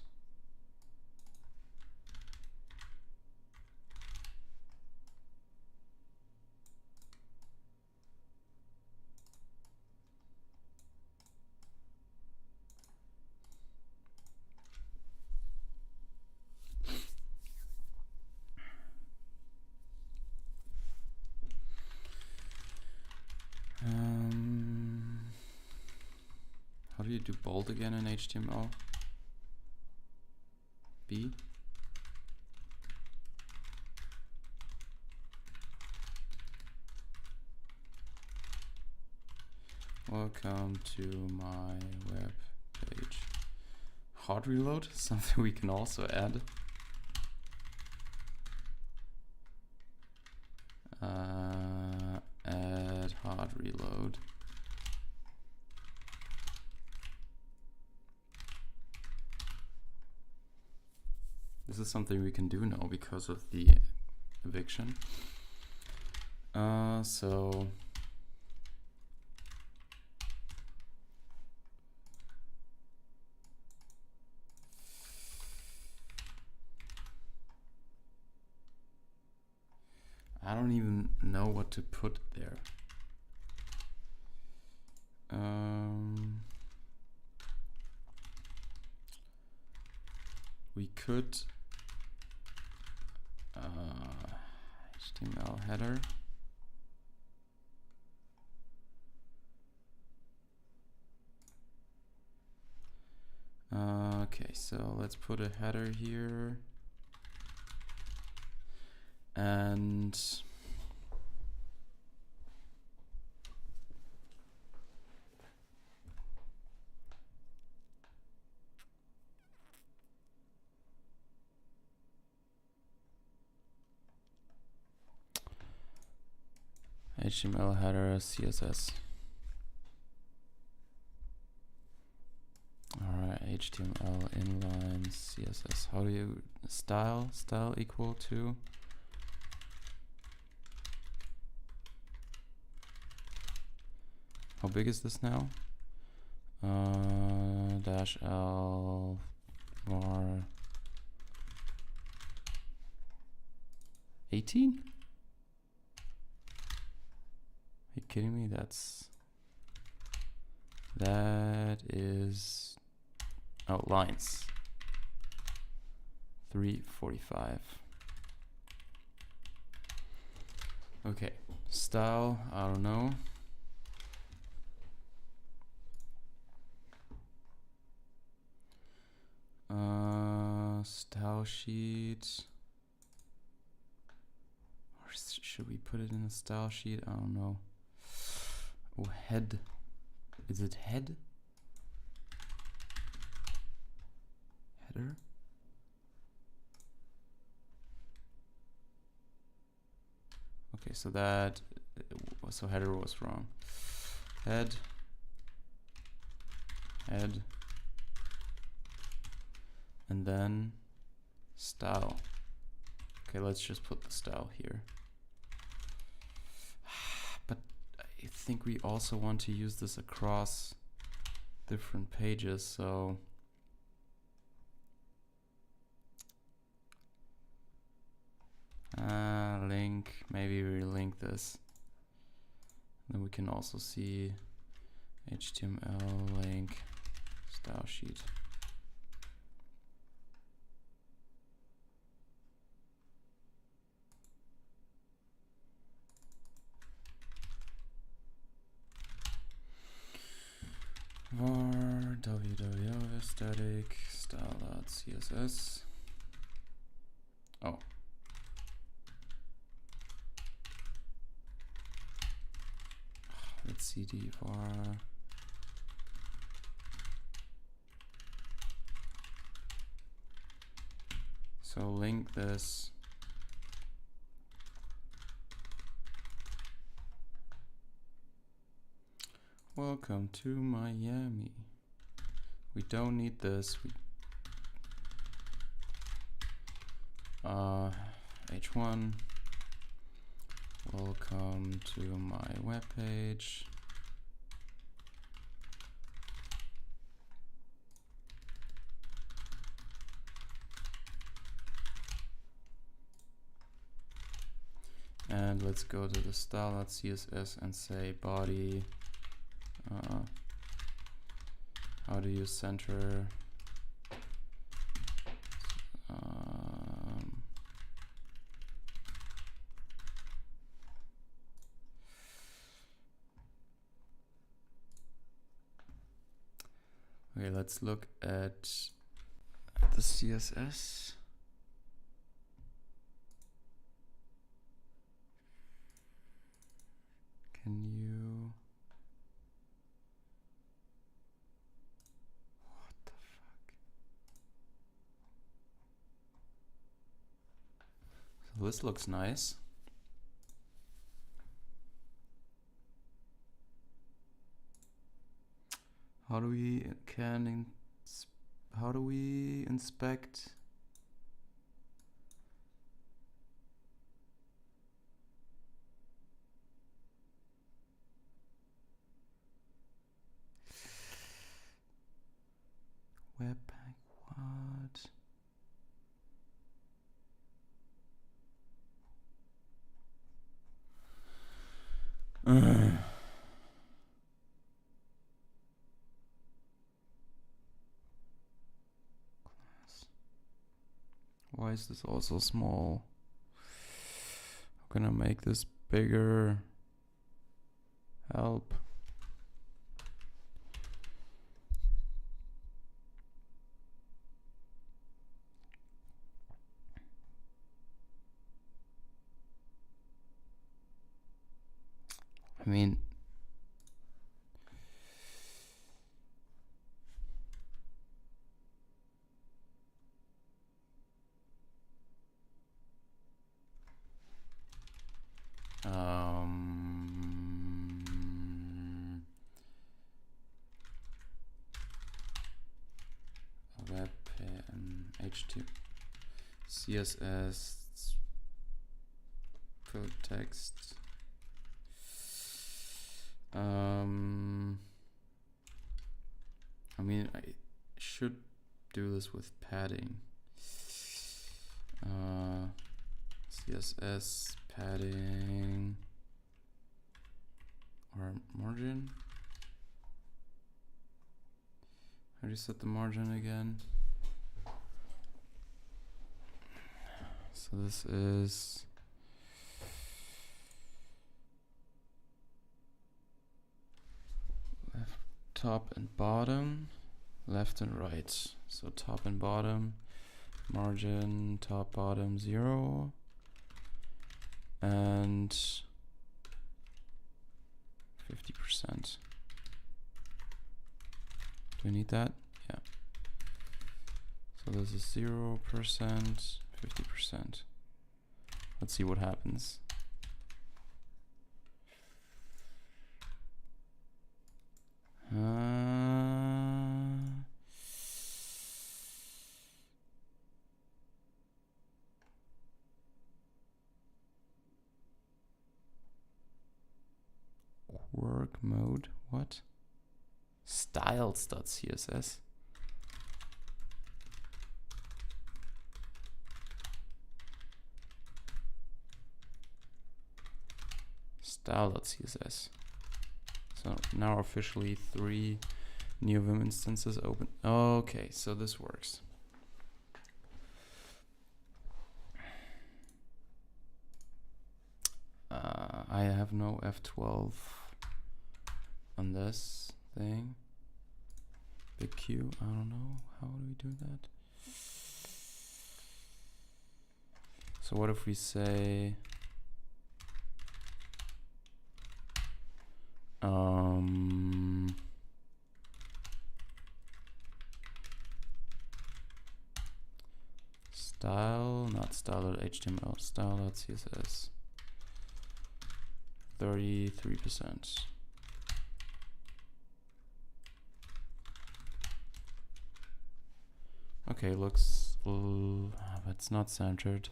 how do you do bold again in HTML? B? Welcome to my web page. Hard reload, something we can also add. Add hard reload. This is something we can do now because of the eviction. So I don't even know what to put there. We could HTML header. Okay, so let's put a header here. And HTML header CSS. Alright, HTML inline CSS. How do you style equal to? How big is this now? Dash L var 18? Are you kidding me? That is lines 345. Okay, style, I don't know. Style sheet. Or should we put it in a style sheet? I don't know. Oh, head. Is it head? Header? Okay, so header was wrong. Head. And then style. Okay, let's just put the style here. But I think we also want to use this across different pages, so link, maybe we link this. Then we can also see HTML link style sheet. Var www static style.css. Oh. Let's cd var. So link this. Welcome to Miami. We don't need this. H1. Welcome to my webpage. And let's go to the style.css and say body. How do you center? Okay, let's look at the CSS. Can you? This looks nice. How do we inspect? Webpack, what? Why is this also small? How can I make this bigger? Help. I mean, web HTML, CSS, code text. I mean, I should do this with padding. CSS padding or margin. How do you set the margin again? So this is left, top and bottom, left and right. So top and bottom, margin, top, bottom, 0. And 50%. Do we need that? Yeah. So this is 0%, 50%. Let's see what happens. Work mode, what? Styles.css. Style.css. So now officially 3 new Vim instances open. Okay, so this works. I have no F12 on this thing. Big Q, I don't know. How do we do that? So what if we say style, not style.html, style.css, 33%. Okay, looks, it's not centered.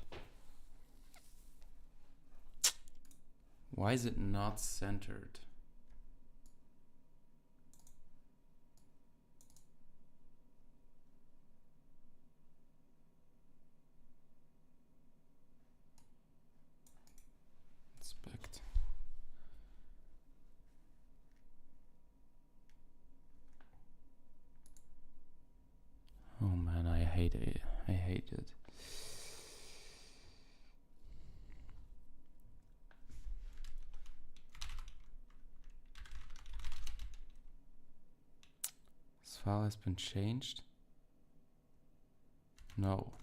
Why is it not centered? Inspect. Oh man, I hate it. I hate it. This file has been changed? No.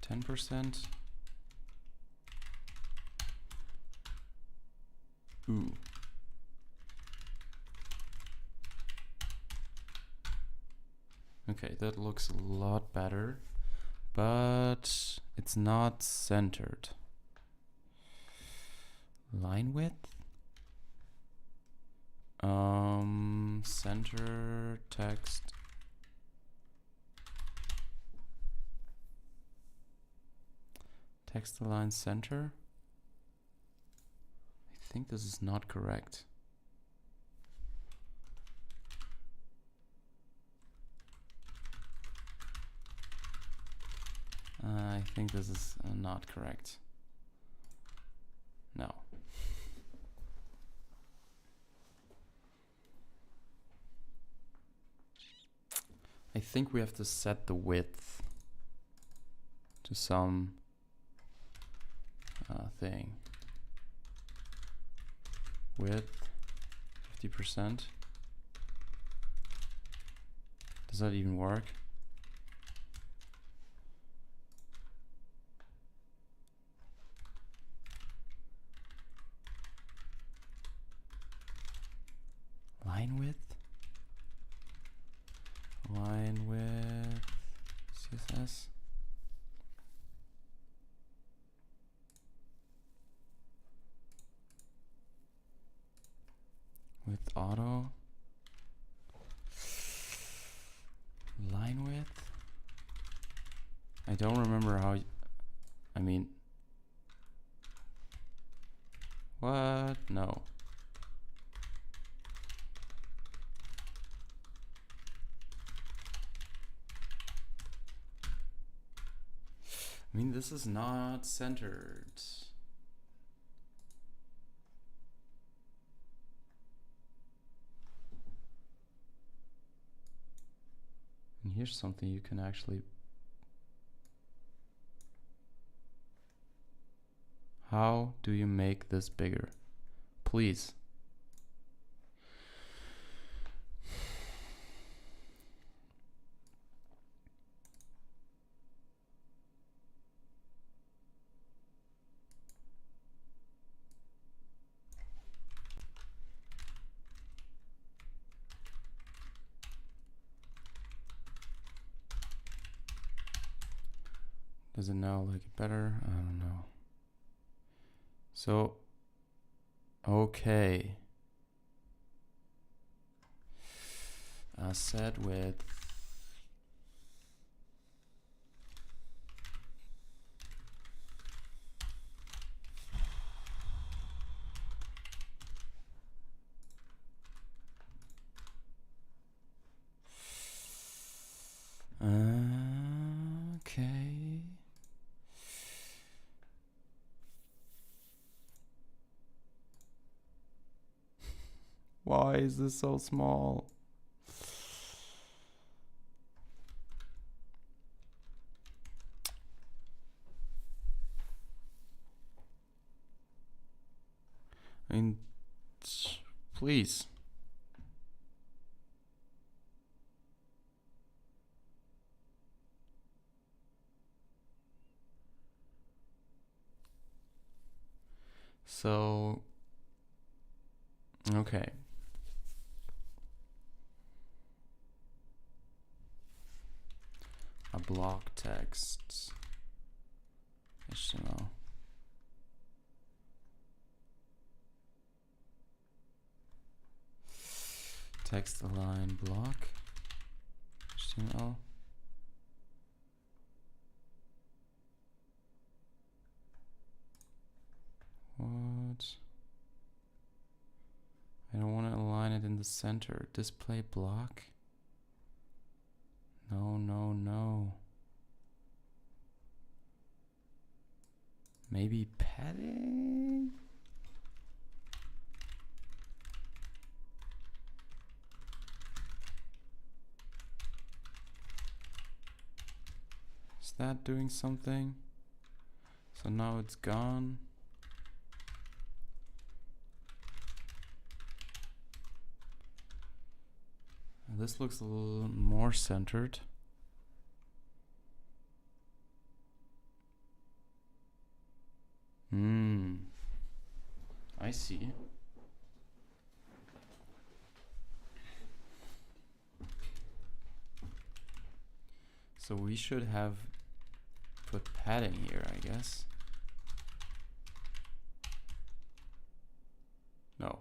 %? Ooh. Okay, that looks a lot better, but it's not centered. Line width? Center text. Text align center. I think this is not correct. I think this is not correct. No. I think we have to set the width to some thing. Width 50%. Does that even work? Line width? Line width CSS. With auto. Line width. I don't remember how. I mean, what? No. I mean, this is not centered. And here's something you can actually. How do you make this bigger? Please. Does it now like it better? I don't know. So, okay. Set width. Okay. Why is this so small? I mean, please. So, okay. A block text. HTML. Text align block. HTML. What? I don't want to align it in the center. Display block. No, no, no. Maybe padding? Is that doing something? So now it's gone. This looks a little more centered. I see. So we should have put padding here, I guess. No.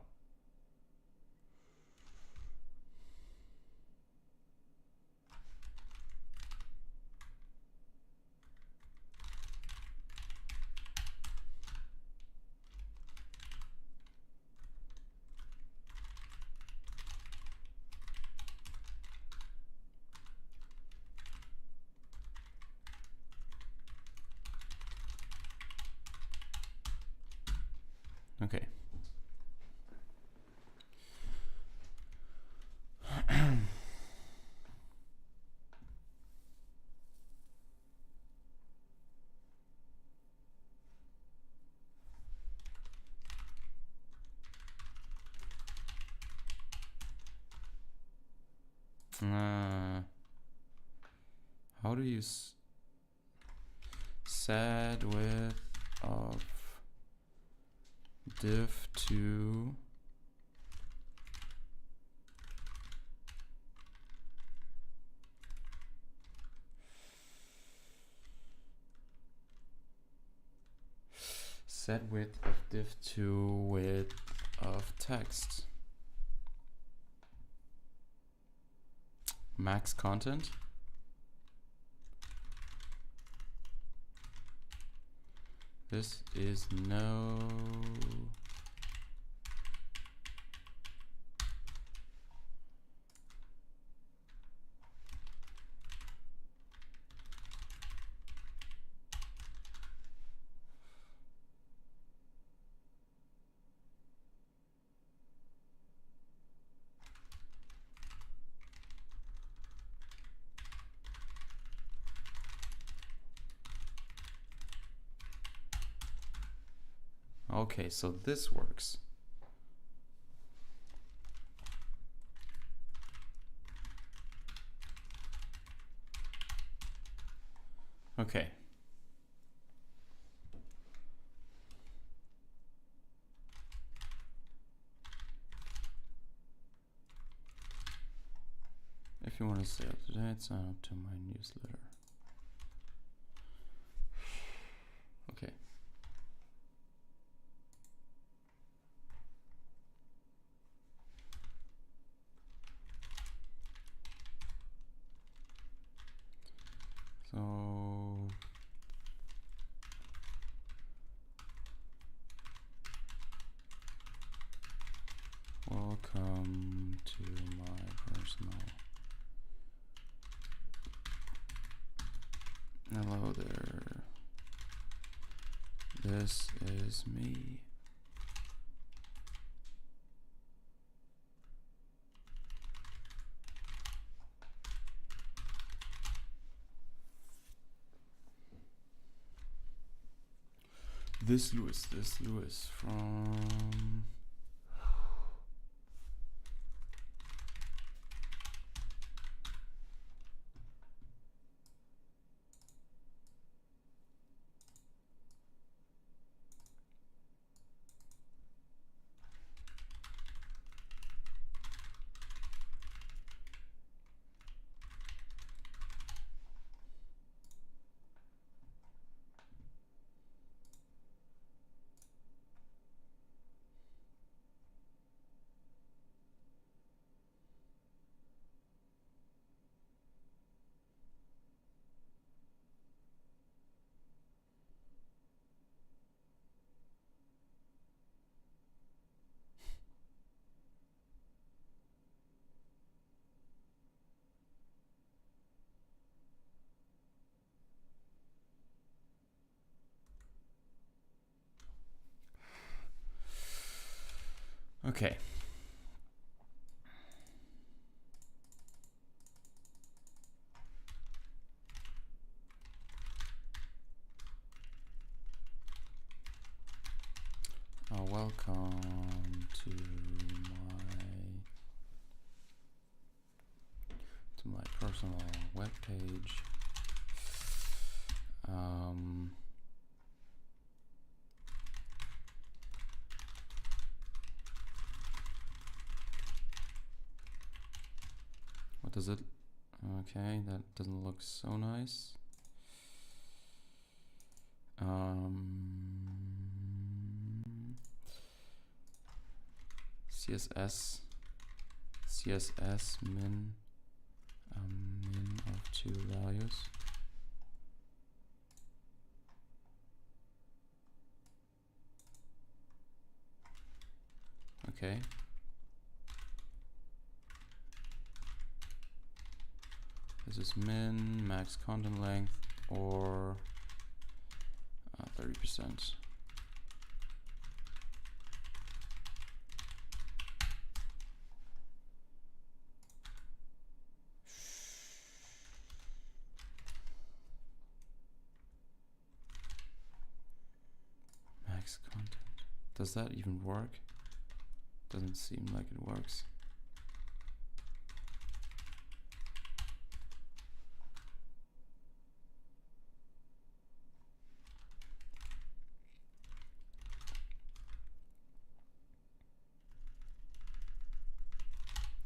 Okay. How do you set width of div2 set width of div2 width of text max content? This is no. Okay, so this works. Okay. If you want to stay up to date, sign up to my newsletter. Okay. So welcome to my personal. Hello there. This is me. This Lewis from okay. Welcome to my personal web page. What does it Okay, that doesn't look so nice. CSS min of 2 values. Okay. This is min, max content length, or 30%. Max content. Does that even work? Doesn't seem like it works.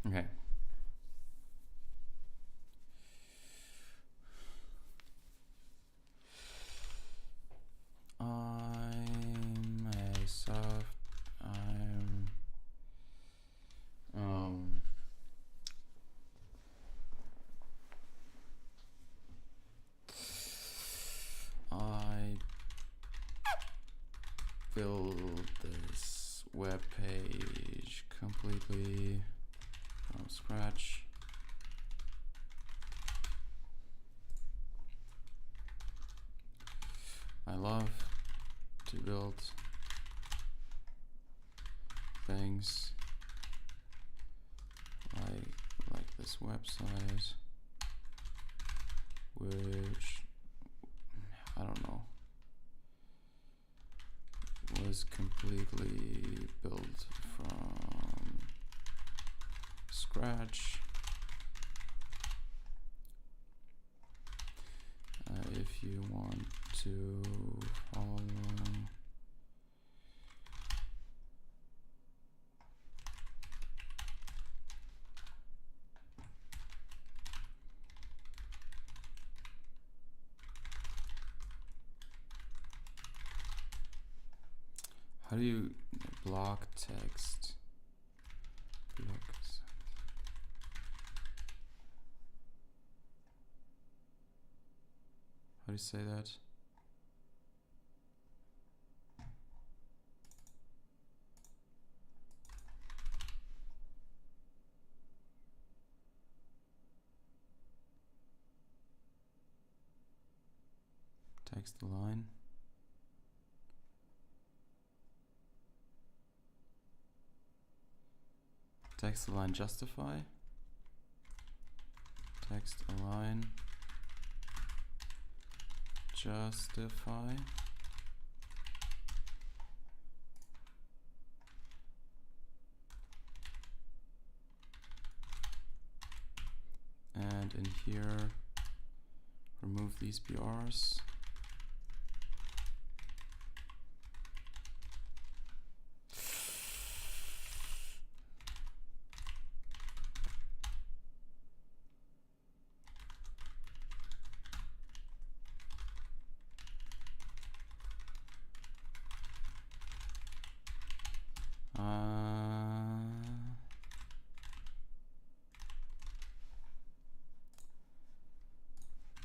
Okay. I build this web page completely from scratch. I love to build things like this website, which I don't know, was completely built from scratch. If you want to follow, how do you block text? How do you say that? Text align. Text align justify. Text align justify. And in here, remove these BRs.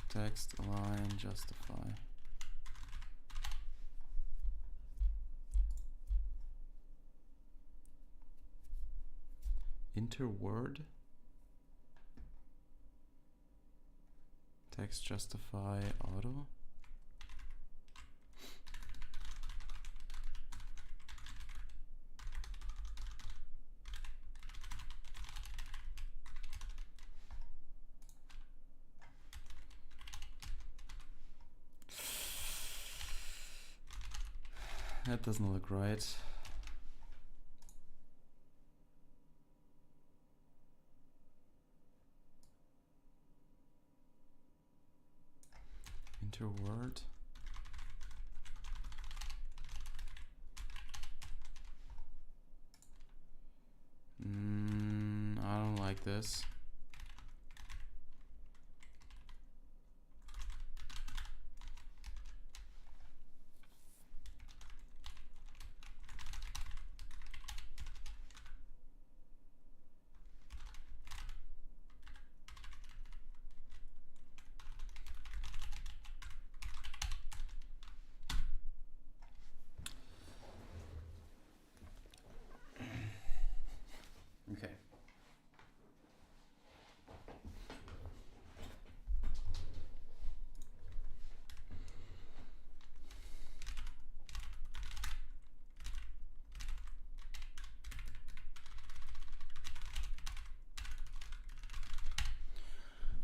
Text align justify. Interword. Text justify auto. That doesn't look right. Interword. I don't like this.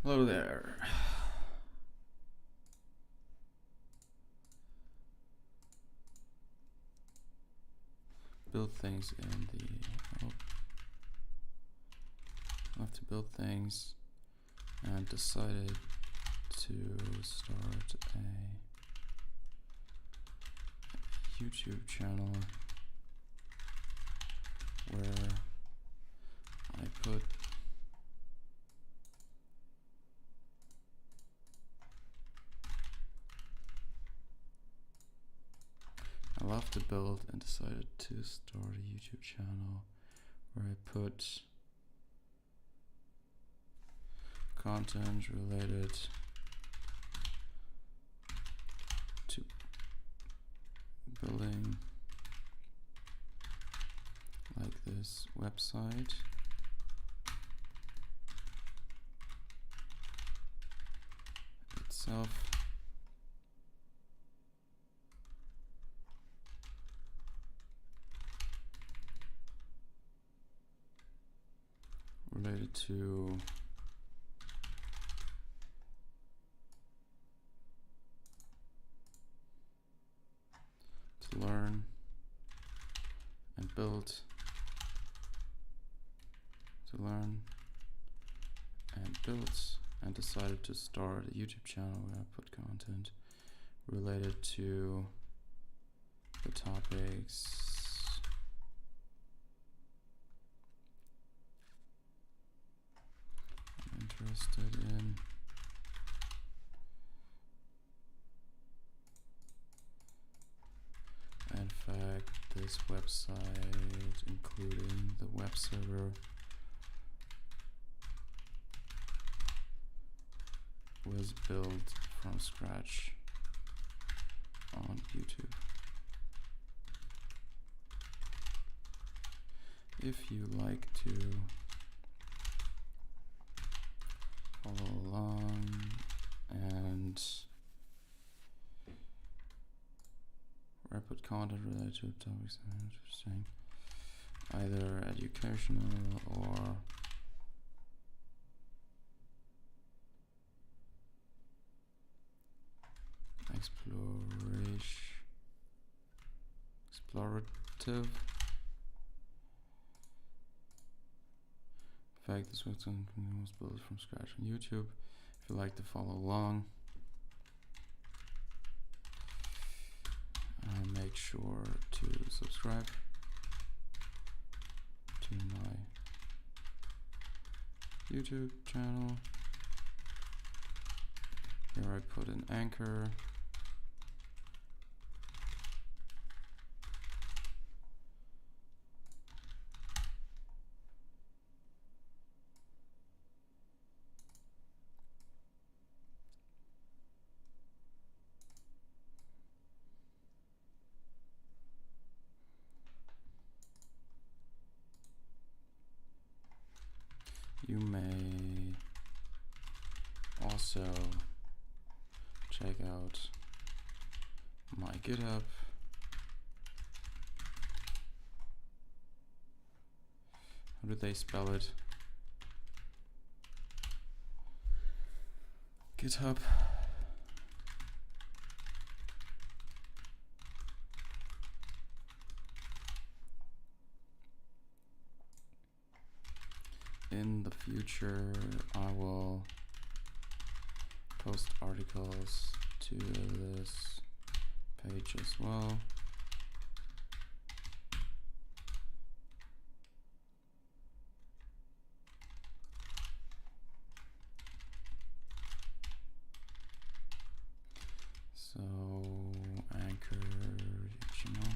Hello there. Build things in the... Oh. I have to build things and decided to start a YouTube channel where I put I love to build and decided to start a YouTube channel where I put content related to building like this website itself. Related to learn and build, to learn and build, and decided to start a YouTube channel where I put content related to the topics I'm interested in. In fact, this website, including the web server, was built from scratch on YouTube. If you like to follow along and where I put content related to topics that are interesting, either educational or explorative. In fact, this website was built from scratch on YouTube. If you like to follow along, make sure to subscribe to my YouTube channel. Here I put an anchor. You may also check out my GitHub. How do they spell it? GitHub. In the future, I will post articles to this page as well. So Anchor HTML.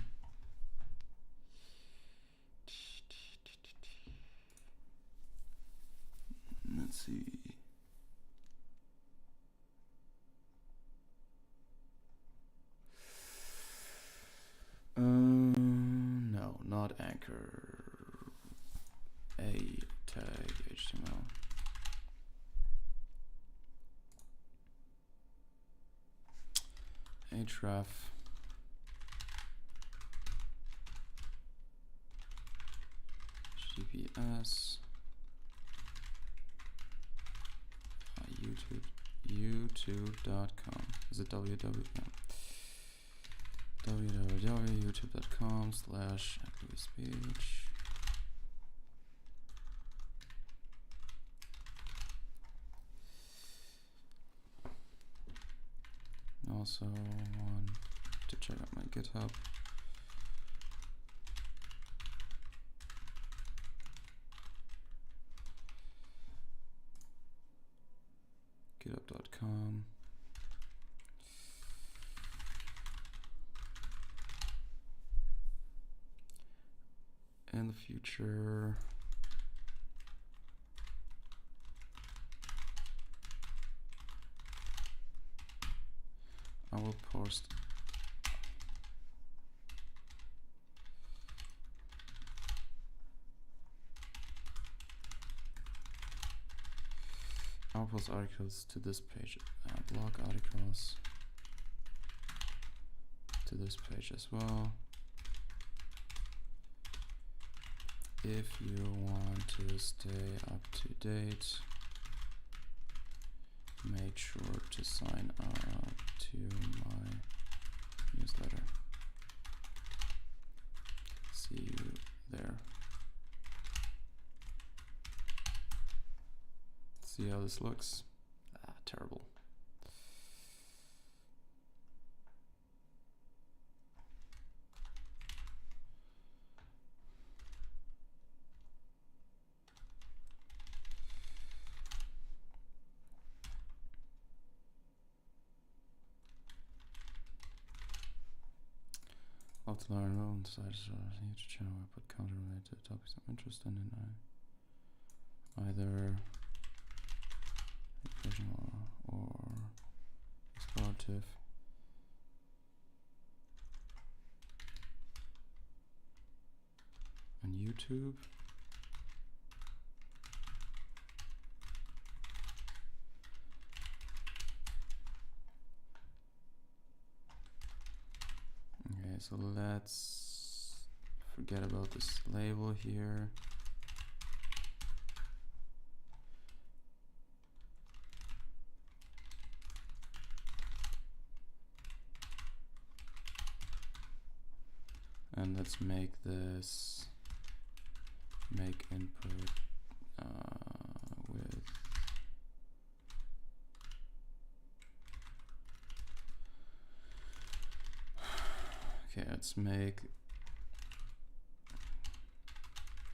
Let's see. No, not Anchor. A tag HTML. href. HTTPS. YouTube.com. Is it www? No. www.youtube.com/activespeech. Also want to check out my GitHub. GitHub.com. In the future, I will post articles to this page, blog articles to this page as well. If you want to stay up to date, make sure to sign up to my newsletter. See you there. See how this looks? Terrible. Love to learn more on the site as well as a YouTube channel where I put content related to topics I'm interested in, either educational or explorative. On YouTube. Okay, so let's forget about this label here. And let's make this make input with okay, let's make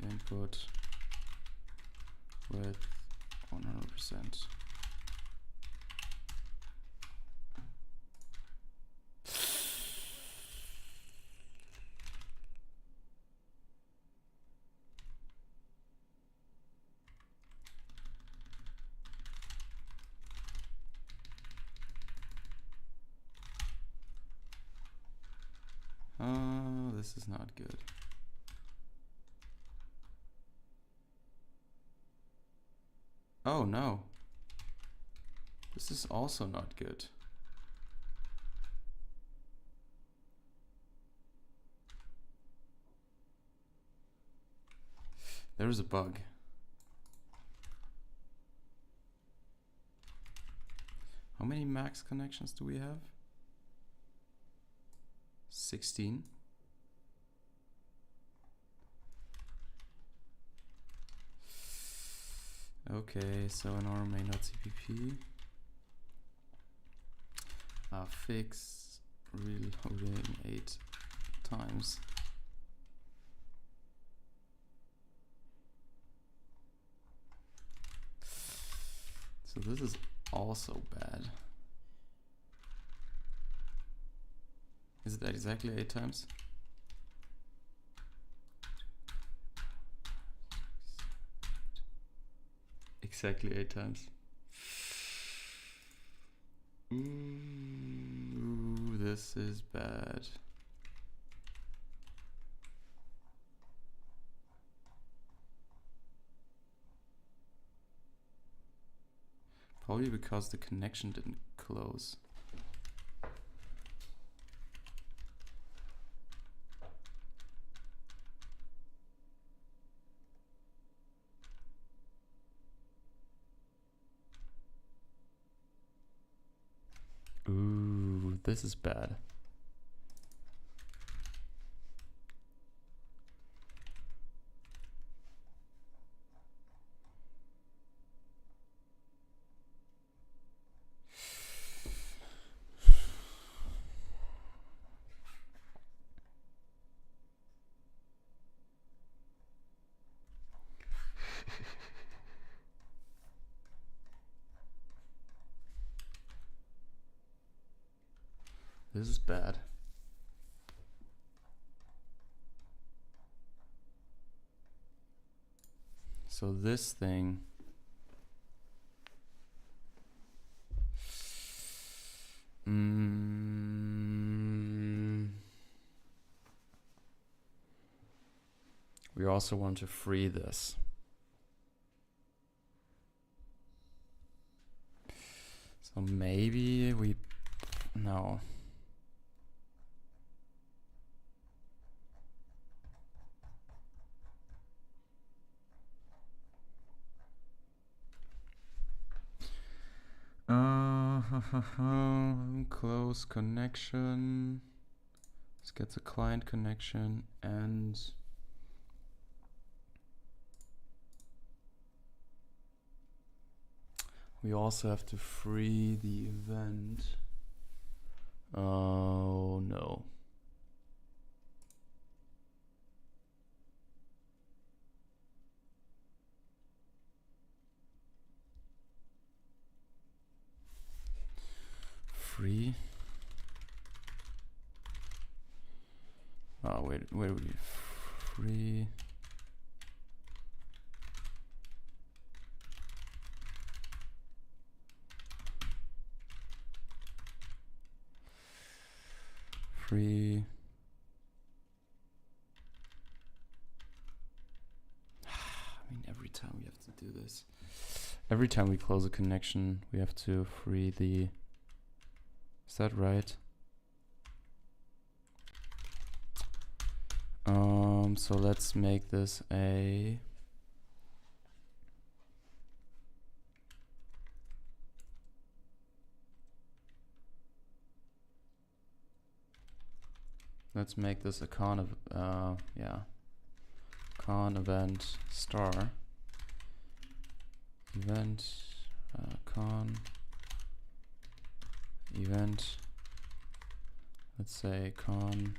input with 100%. This is not good. Oh no. This is also not good. There's a bug. How many max connections do we have? 16. Okay, so in our main.cpp, fix reloading 8 times. So this is also bad. Is it exactly 8 times? Exactly 8 times. Ooh, this is bad. Probably because the connection didn't close. This is bad. This is bad. So this thing we also want to free this. So maybe we no. Close connection. Let's get the client connection, and we also have to free the event. Oh no. Free. Oh wait, where would we free? Free. I mean, every time we have to do this. Every time we close a connection, we have to free the. Is that right? So let's make this a. Let's make this a con event star event con event. Let's say con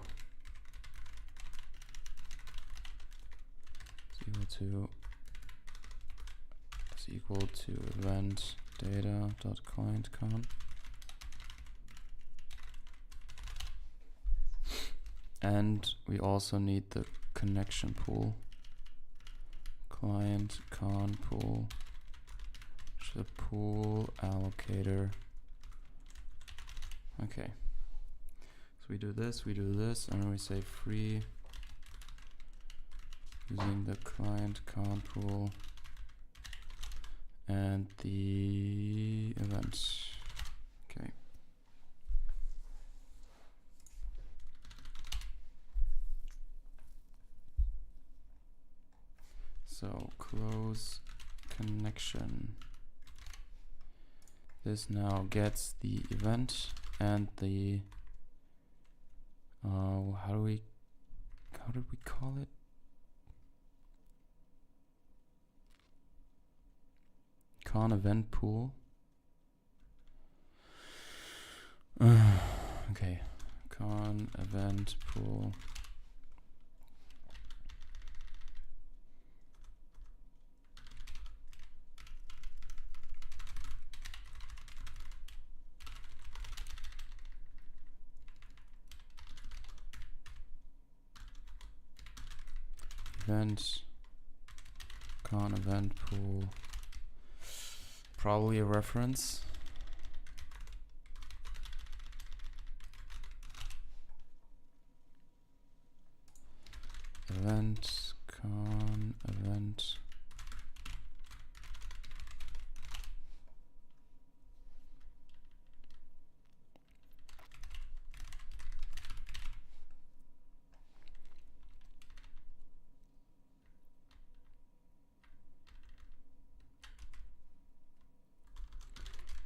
is equal to event data dot client con. And we also need the connection pool. Client con pool. The pool allocator. Okay. So we do this, and we say free using the client con pool and the event. Okay. So close connection. This now gets the event and the how did we call it? Con event pool. Okay, con event pool. Event con event pool, probably a reference. Event con event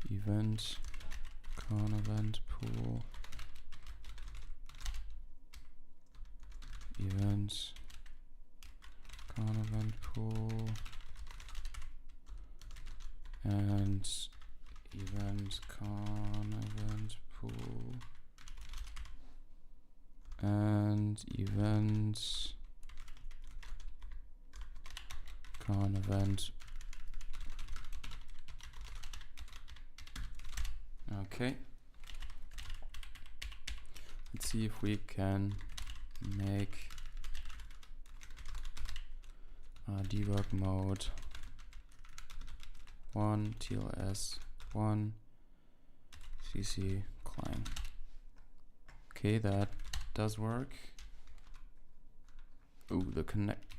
event con event pool event con event pool and event con event pool and event con event. Okay. Let's see if we can make debug mode 1 TLS 1 CC climb. Okay, that does work. Ooh, the connect.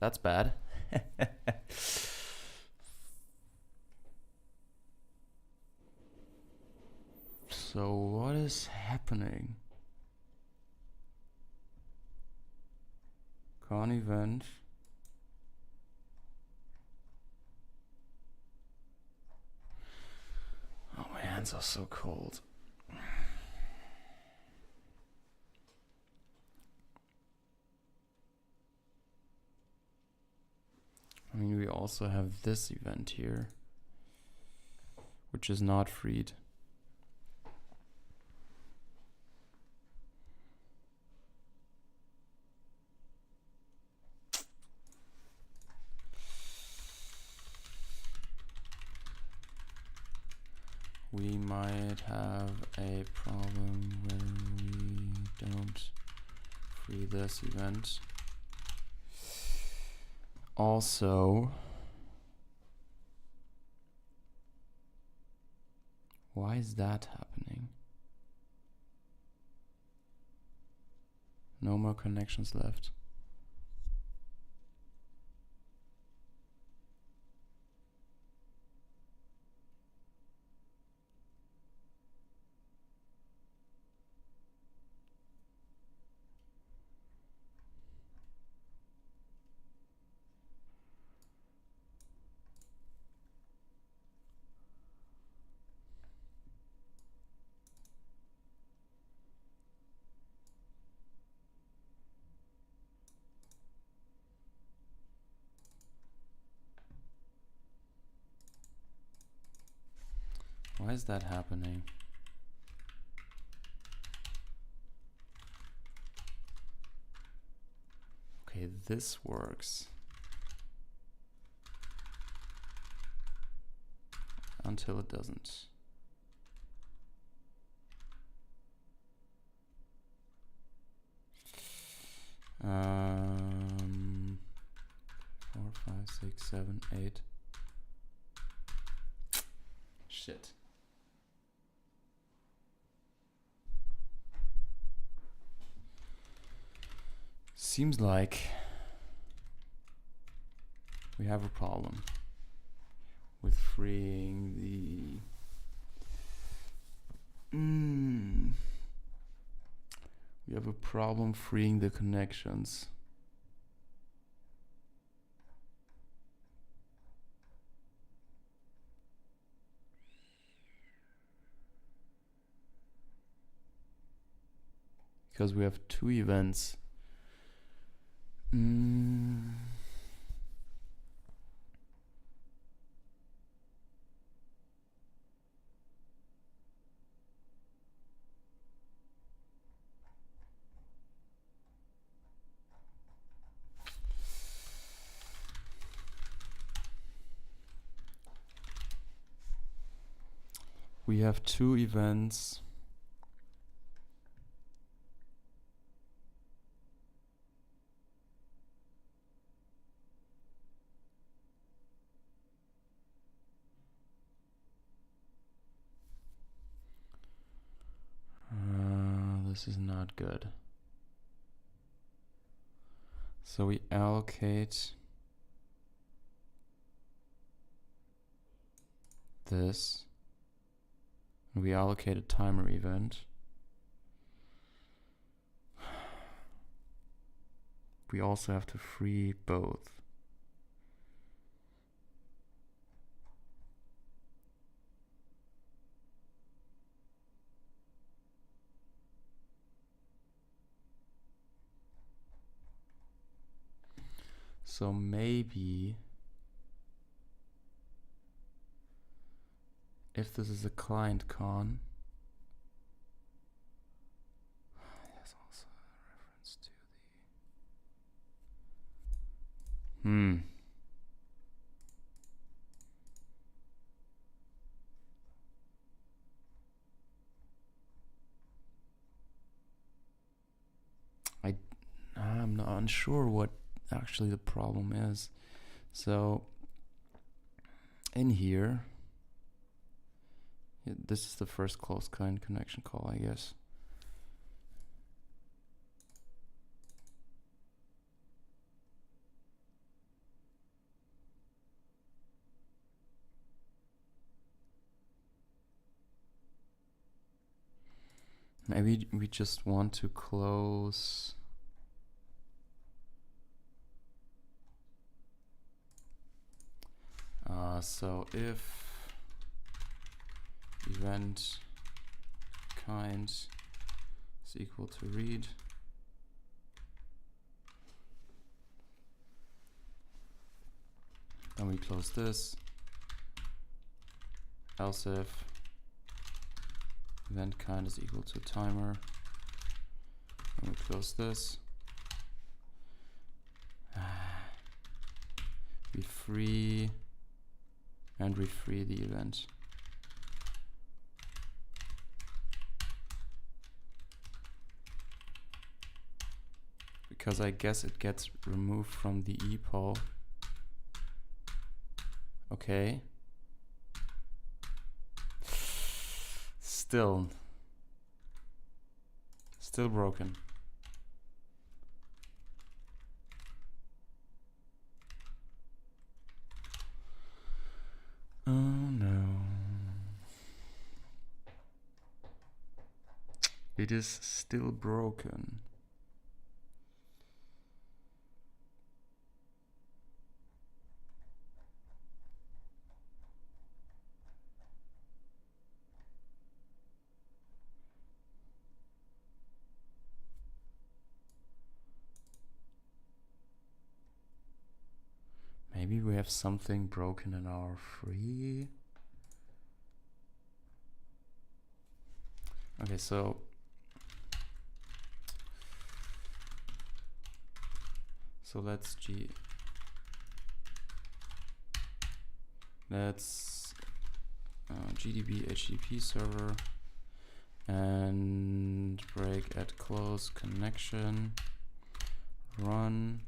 That's bad. So what is happening? Con event. Oh, my hands are so cold. I mean, we also have this event here, which is not freed. We might have a problem when we don't free this event. Also, why is that happening? No more connections left. Why is that happening? Okay, this works. Until it doesn't. Um, 4, 5, 6, 7, 8. Shit. Seems like we have a problem with freeing the we have a problem freeing the connections. Because we have two events. We have two events. This is not good. So we allocate this We allocate a timer event. We also have to free both. So maybe if this is a client con, there's also a reference to the I'm not unsure what actually the problem is. So in here, this is the first close client connection call, I guess. Maybe we just want to close. So if event kind is equal to read, then we close this. Else if event kind is equal to timer, and we close this. We free and we free the event. Because I guess it gets removed from the epoll. Okay. Still broken. Oh no. It is still broken. Maybe we have something broken in our free. Okay, so let's GDB HTTP server and break at close connection, run.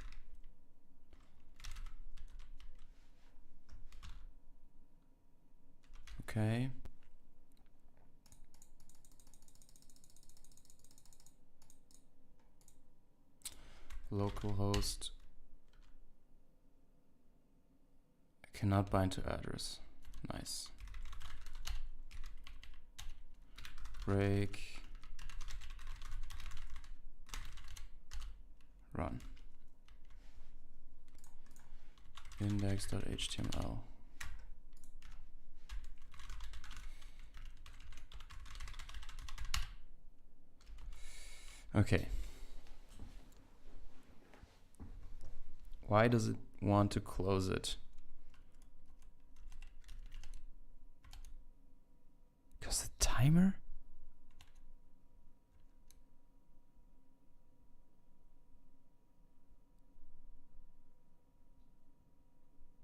Okay. Localhost cannot bind to address. Nice. Break. Run. Index.html. Okay. Why does it want to close it? Because the timer?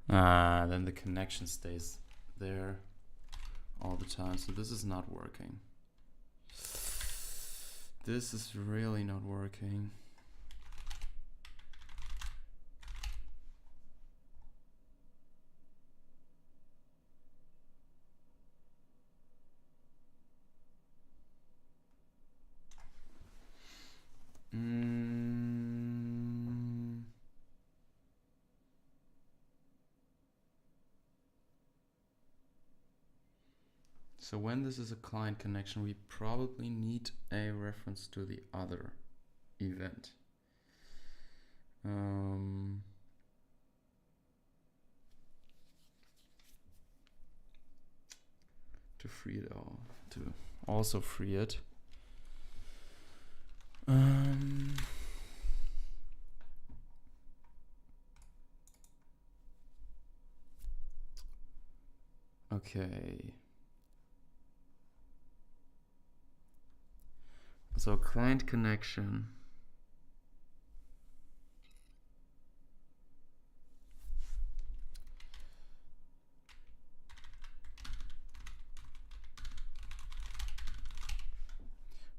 Then the connection stays there all the time. So this is not working. This is really not working. So when this is a client connection, we probably need a reference to the other event. To free it all, to also free it. Okay. So client connection.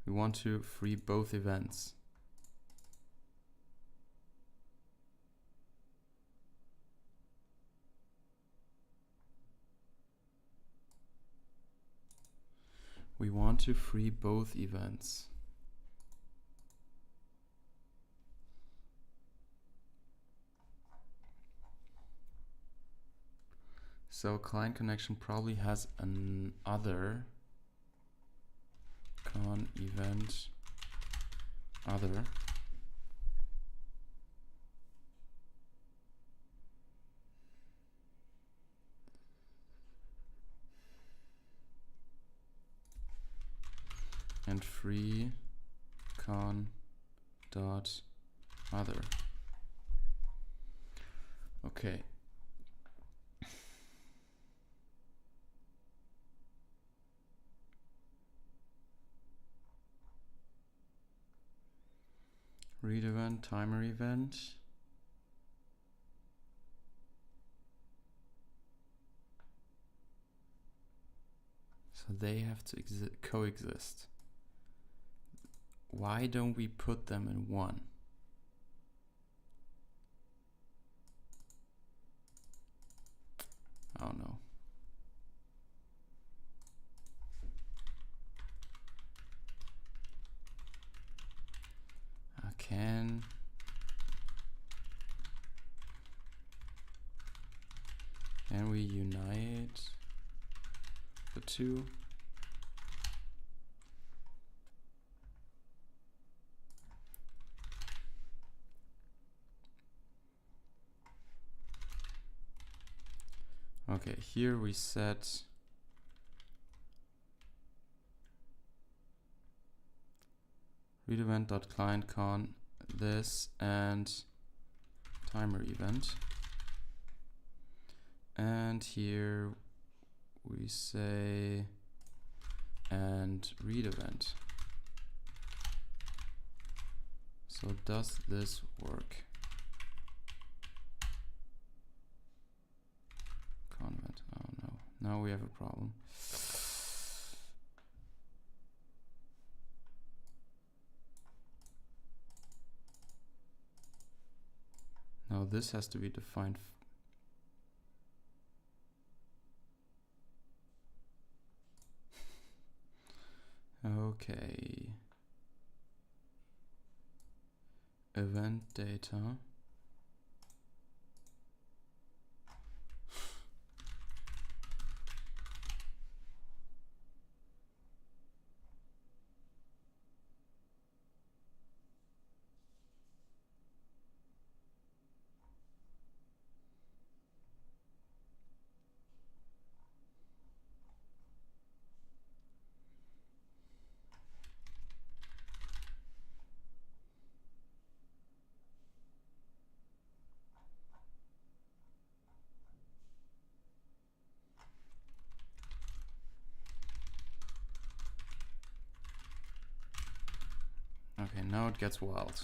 We want to free both events. We want to free both events. So client connection probably has an other con event other. And free con dot other. Okay. Read event, timer event. So they have to coexist. Why don't we put them in one? Oh no. Can we unite the two? Okay, here we set read event.clientCon this and timer event. And here we say and read event. So does this work? Convent. Oh no. Now we have a problem. Now this has to be defined. Okay. Event data. Okay, now it gets wild.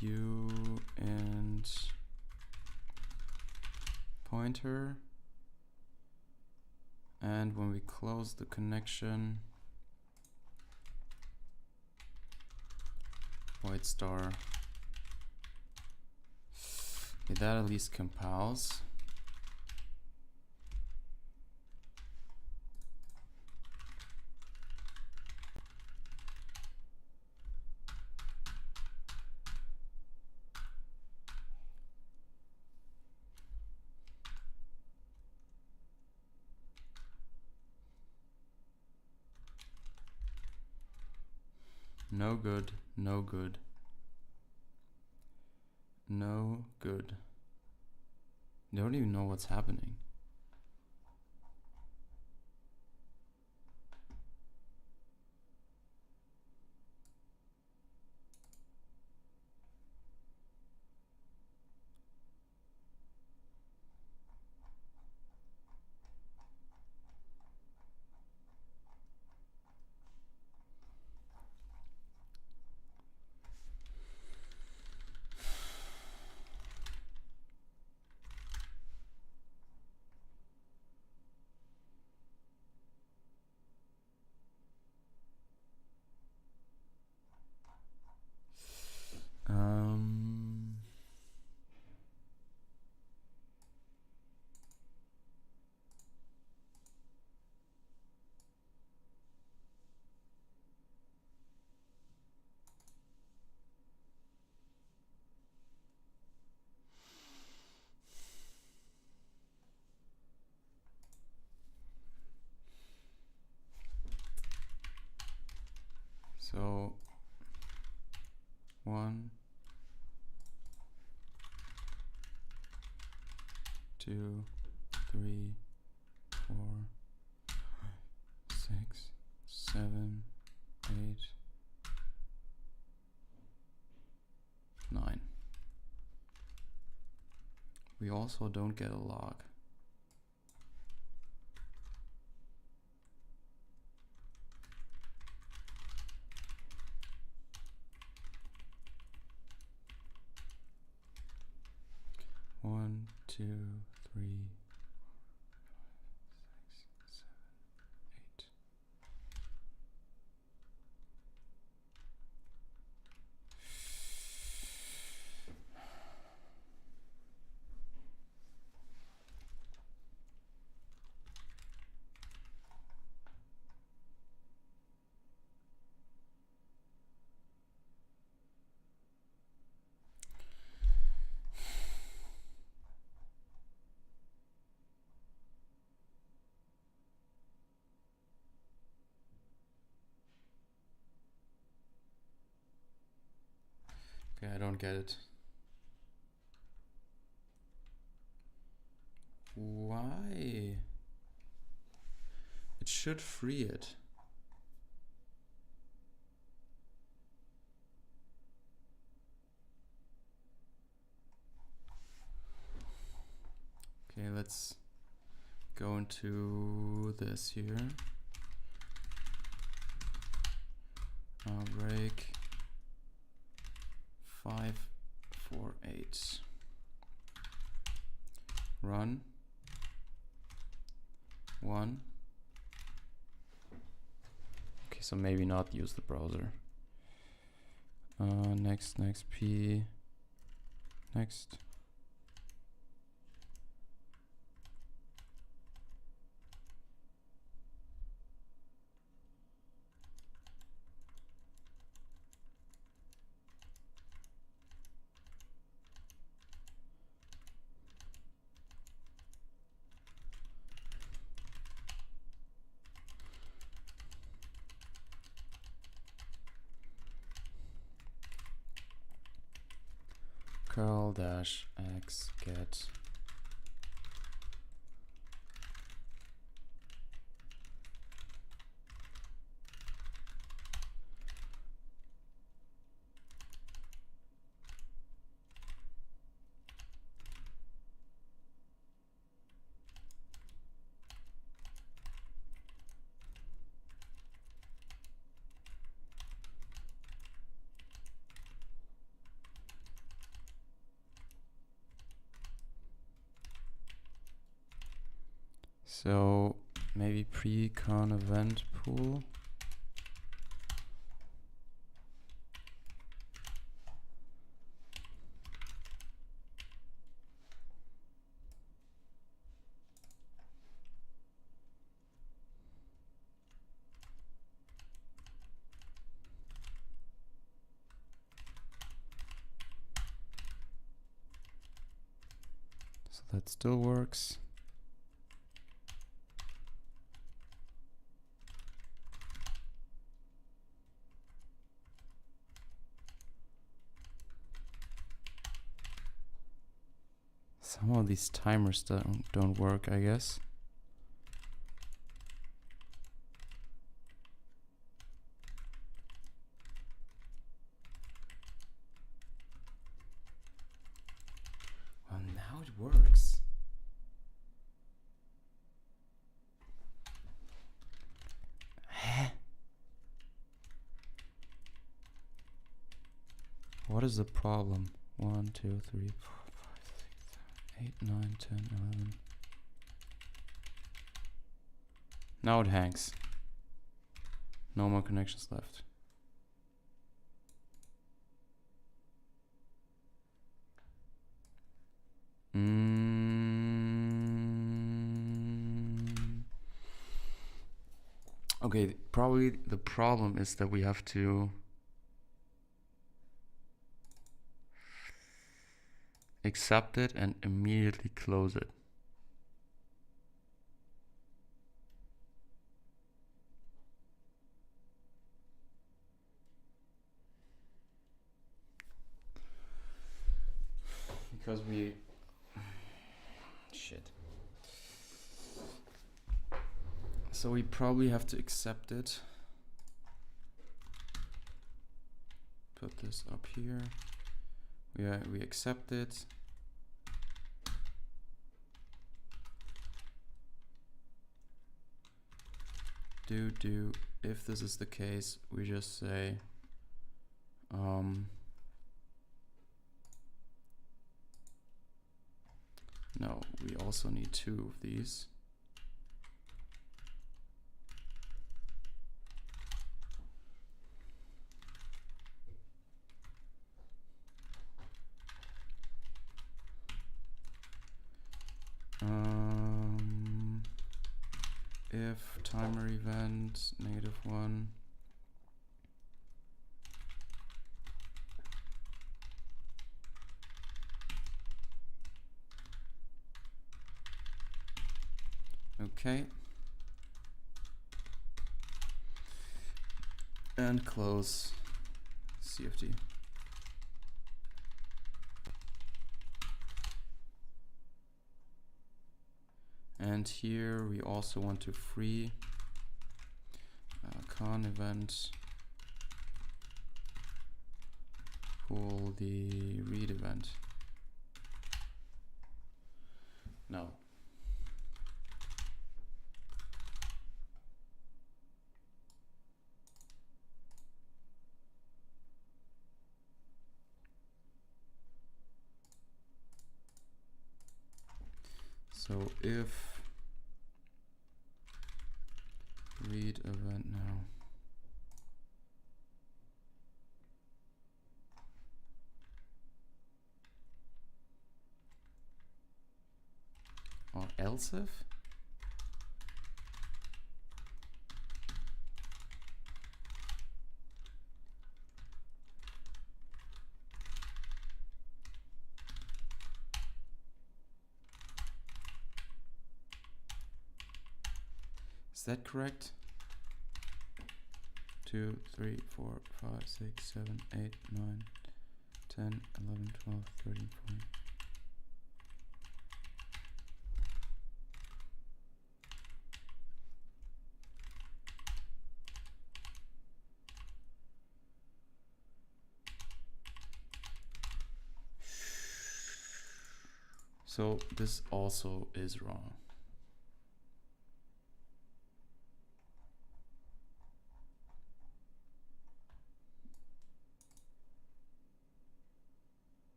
U and pointer, and when we close the connection, void star. Okay, that at least compiles. No good, no good. No good. Don't even know what's happening. So 1, 2, 3, 4, 5, 6, 7, 8, 9. We also don't get a log. One, 2, 3, 5, 6, 7, 8. Okay, I don't get it. Why? It should free it. Okay, let's go into this here. Break 5, 4, 8. Run 1. Okay, so maybe not use the browser. Next P. Next. Curl -x get So maybe pre-con event pool. So that still works. Some of these timers don't work, I guess. Well, now it works. What is the problem? 1, 2, 3, 4, 5, 6, 7, 8, 9, 10, 11. Now it hangs. No more connections left. Okay, probably the problem is that we have to accept it and immediately close it. Because shit. So we probably have to accept it. Put this up here. We accept it. If this is the case, we just say no, we also need 2 of these. If timer event -1. Okay. And close CFD. And here we also want to free con event pull the read event. No. So if read event now. Or else if? Is that correct? 2, 3, 4, 5, 6, 7, 8, 9, 10, 11, 12, 13, 14. So this also is wrong.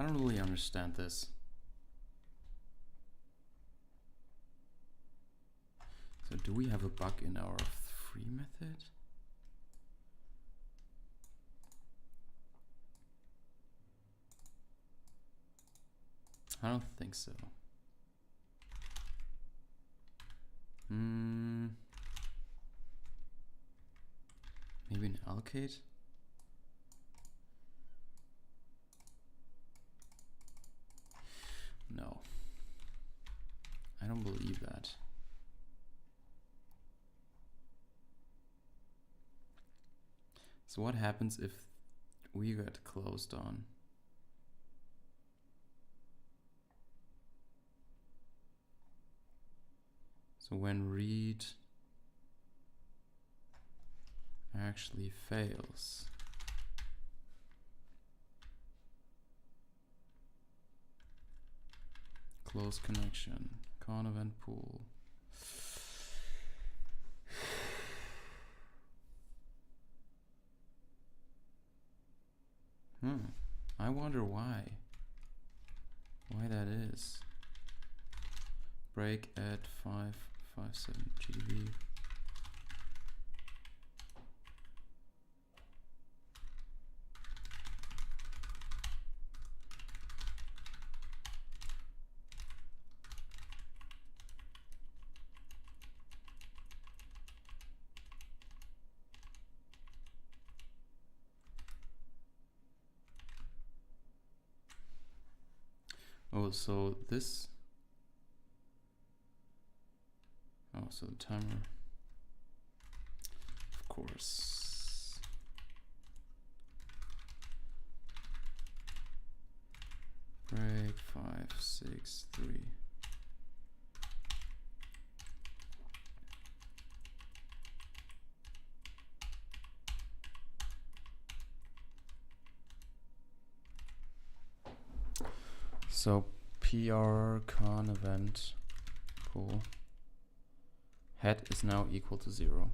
I don't really understand this. So do we have a bug in our free method? I don't think so. Maybe an allocate? No. I don't believe that. So what happens if we get closed on? So when read actually fails, close connection, con event pool. I wonder why that is. Break at 557 GDB. Oh, so this. Oh, so the timer. Of course. Break 563. So PR con event pool head is now equal to 0.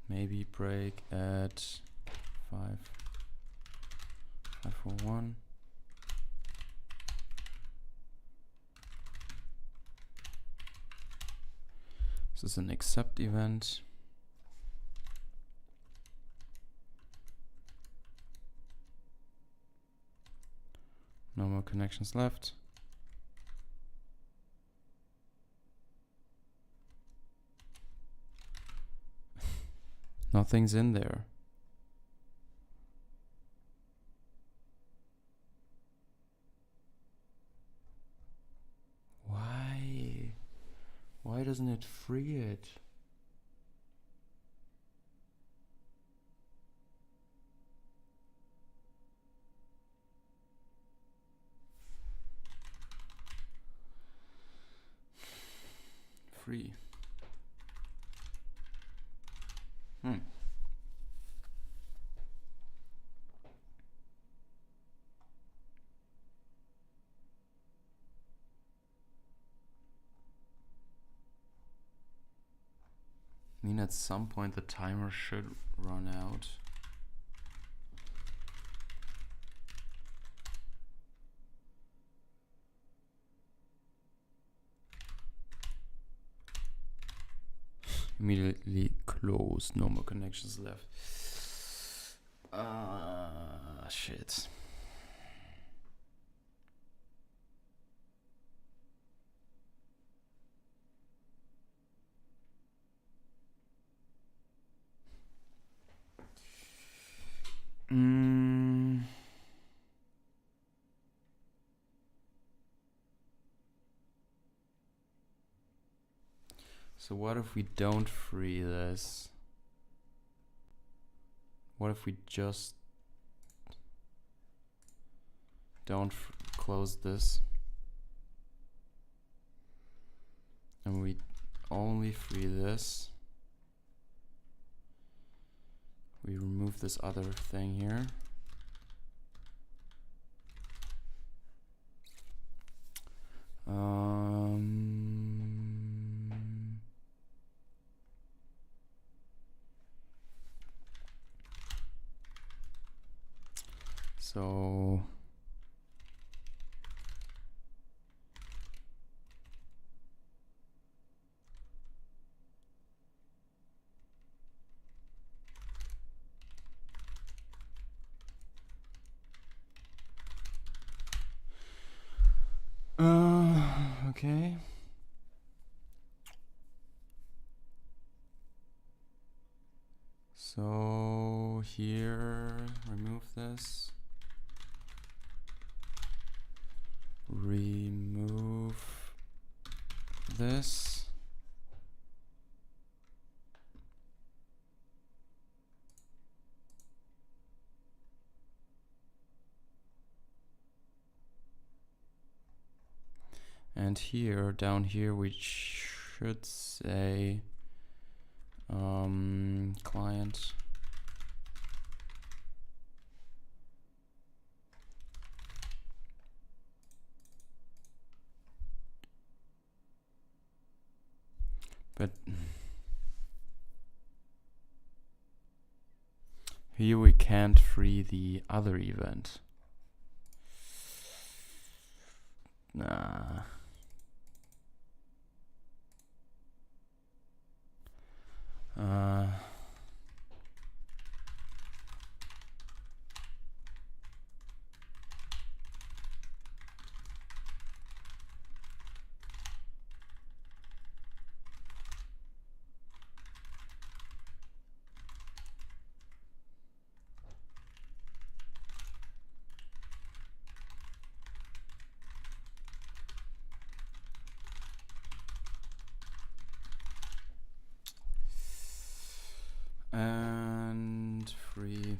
Maybe break at 541. This is an accept event. No more connections left. Nothing's in there. Why? Why doesn't it free it? Free. I mean, at some point the timer should run out. Immediately close, no more connections left. Shit. So what if we don't free this? What if we just don't close this. And we only free this. We remove this other thing here. So okay. So here, remove this. Remove this. And here, down here, we should say client but here we can't free the other event. Nah. And free.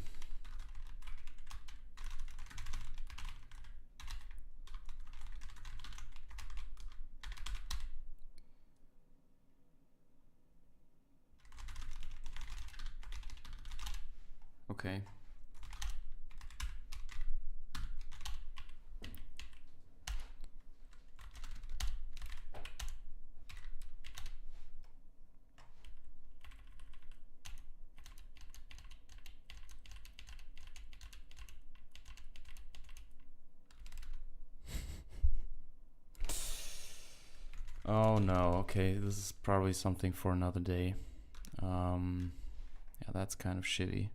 Okay. Oh no, okay, this is probably something for another day. Yeah, that's kind of shitty.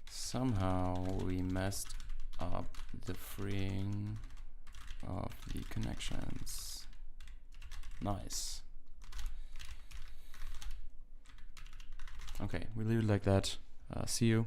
Somehow we messed up the freeing of the connections. Nice. Okay, we leave it like that. See you.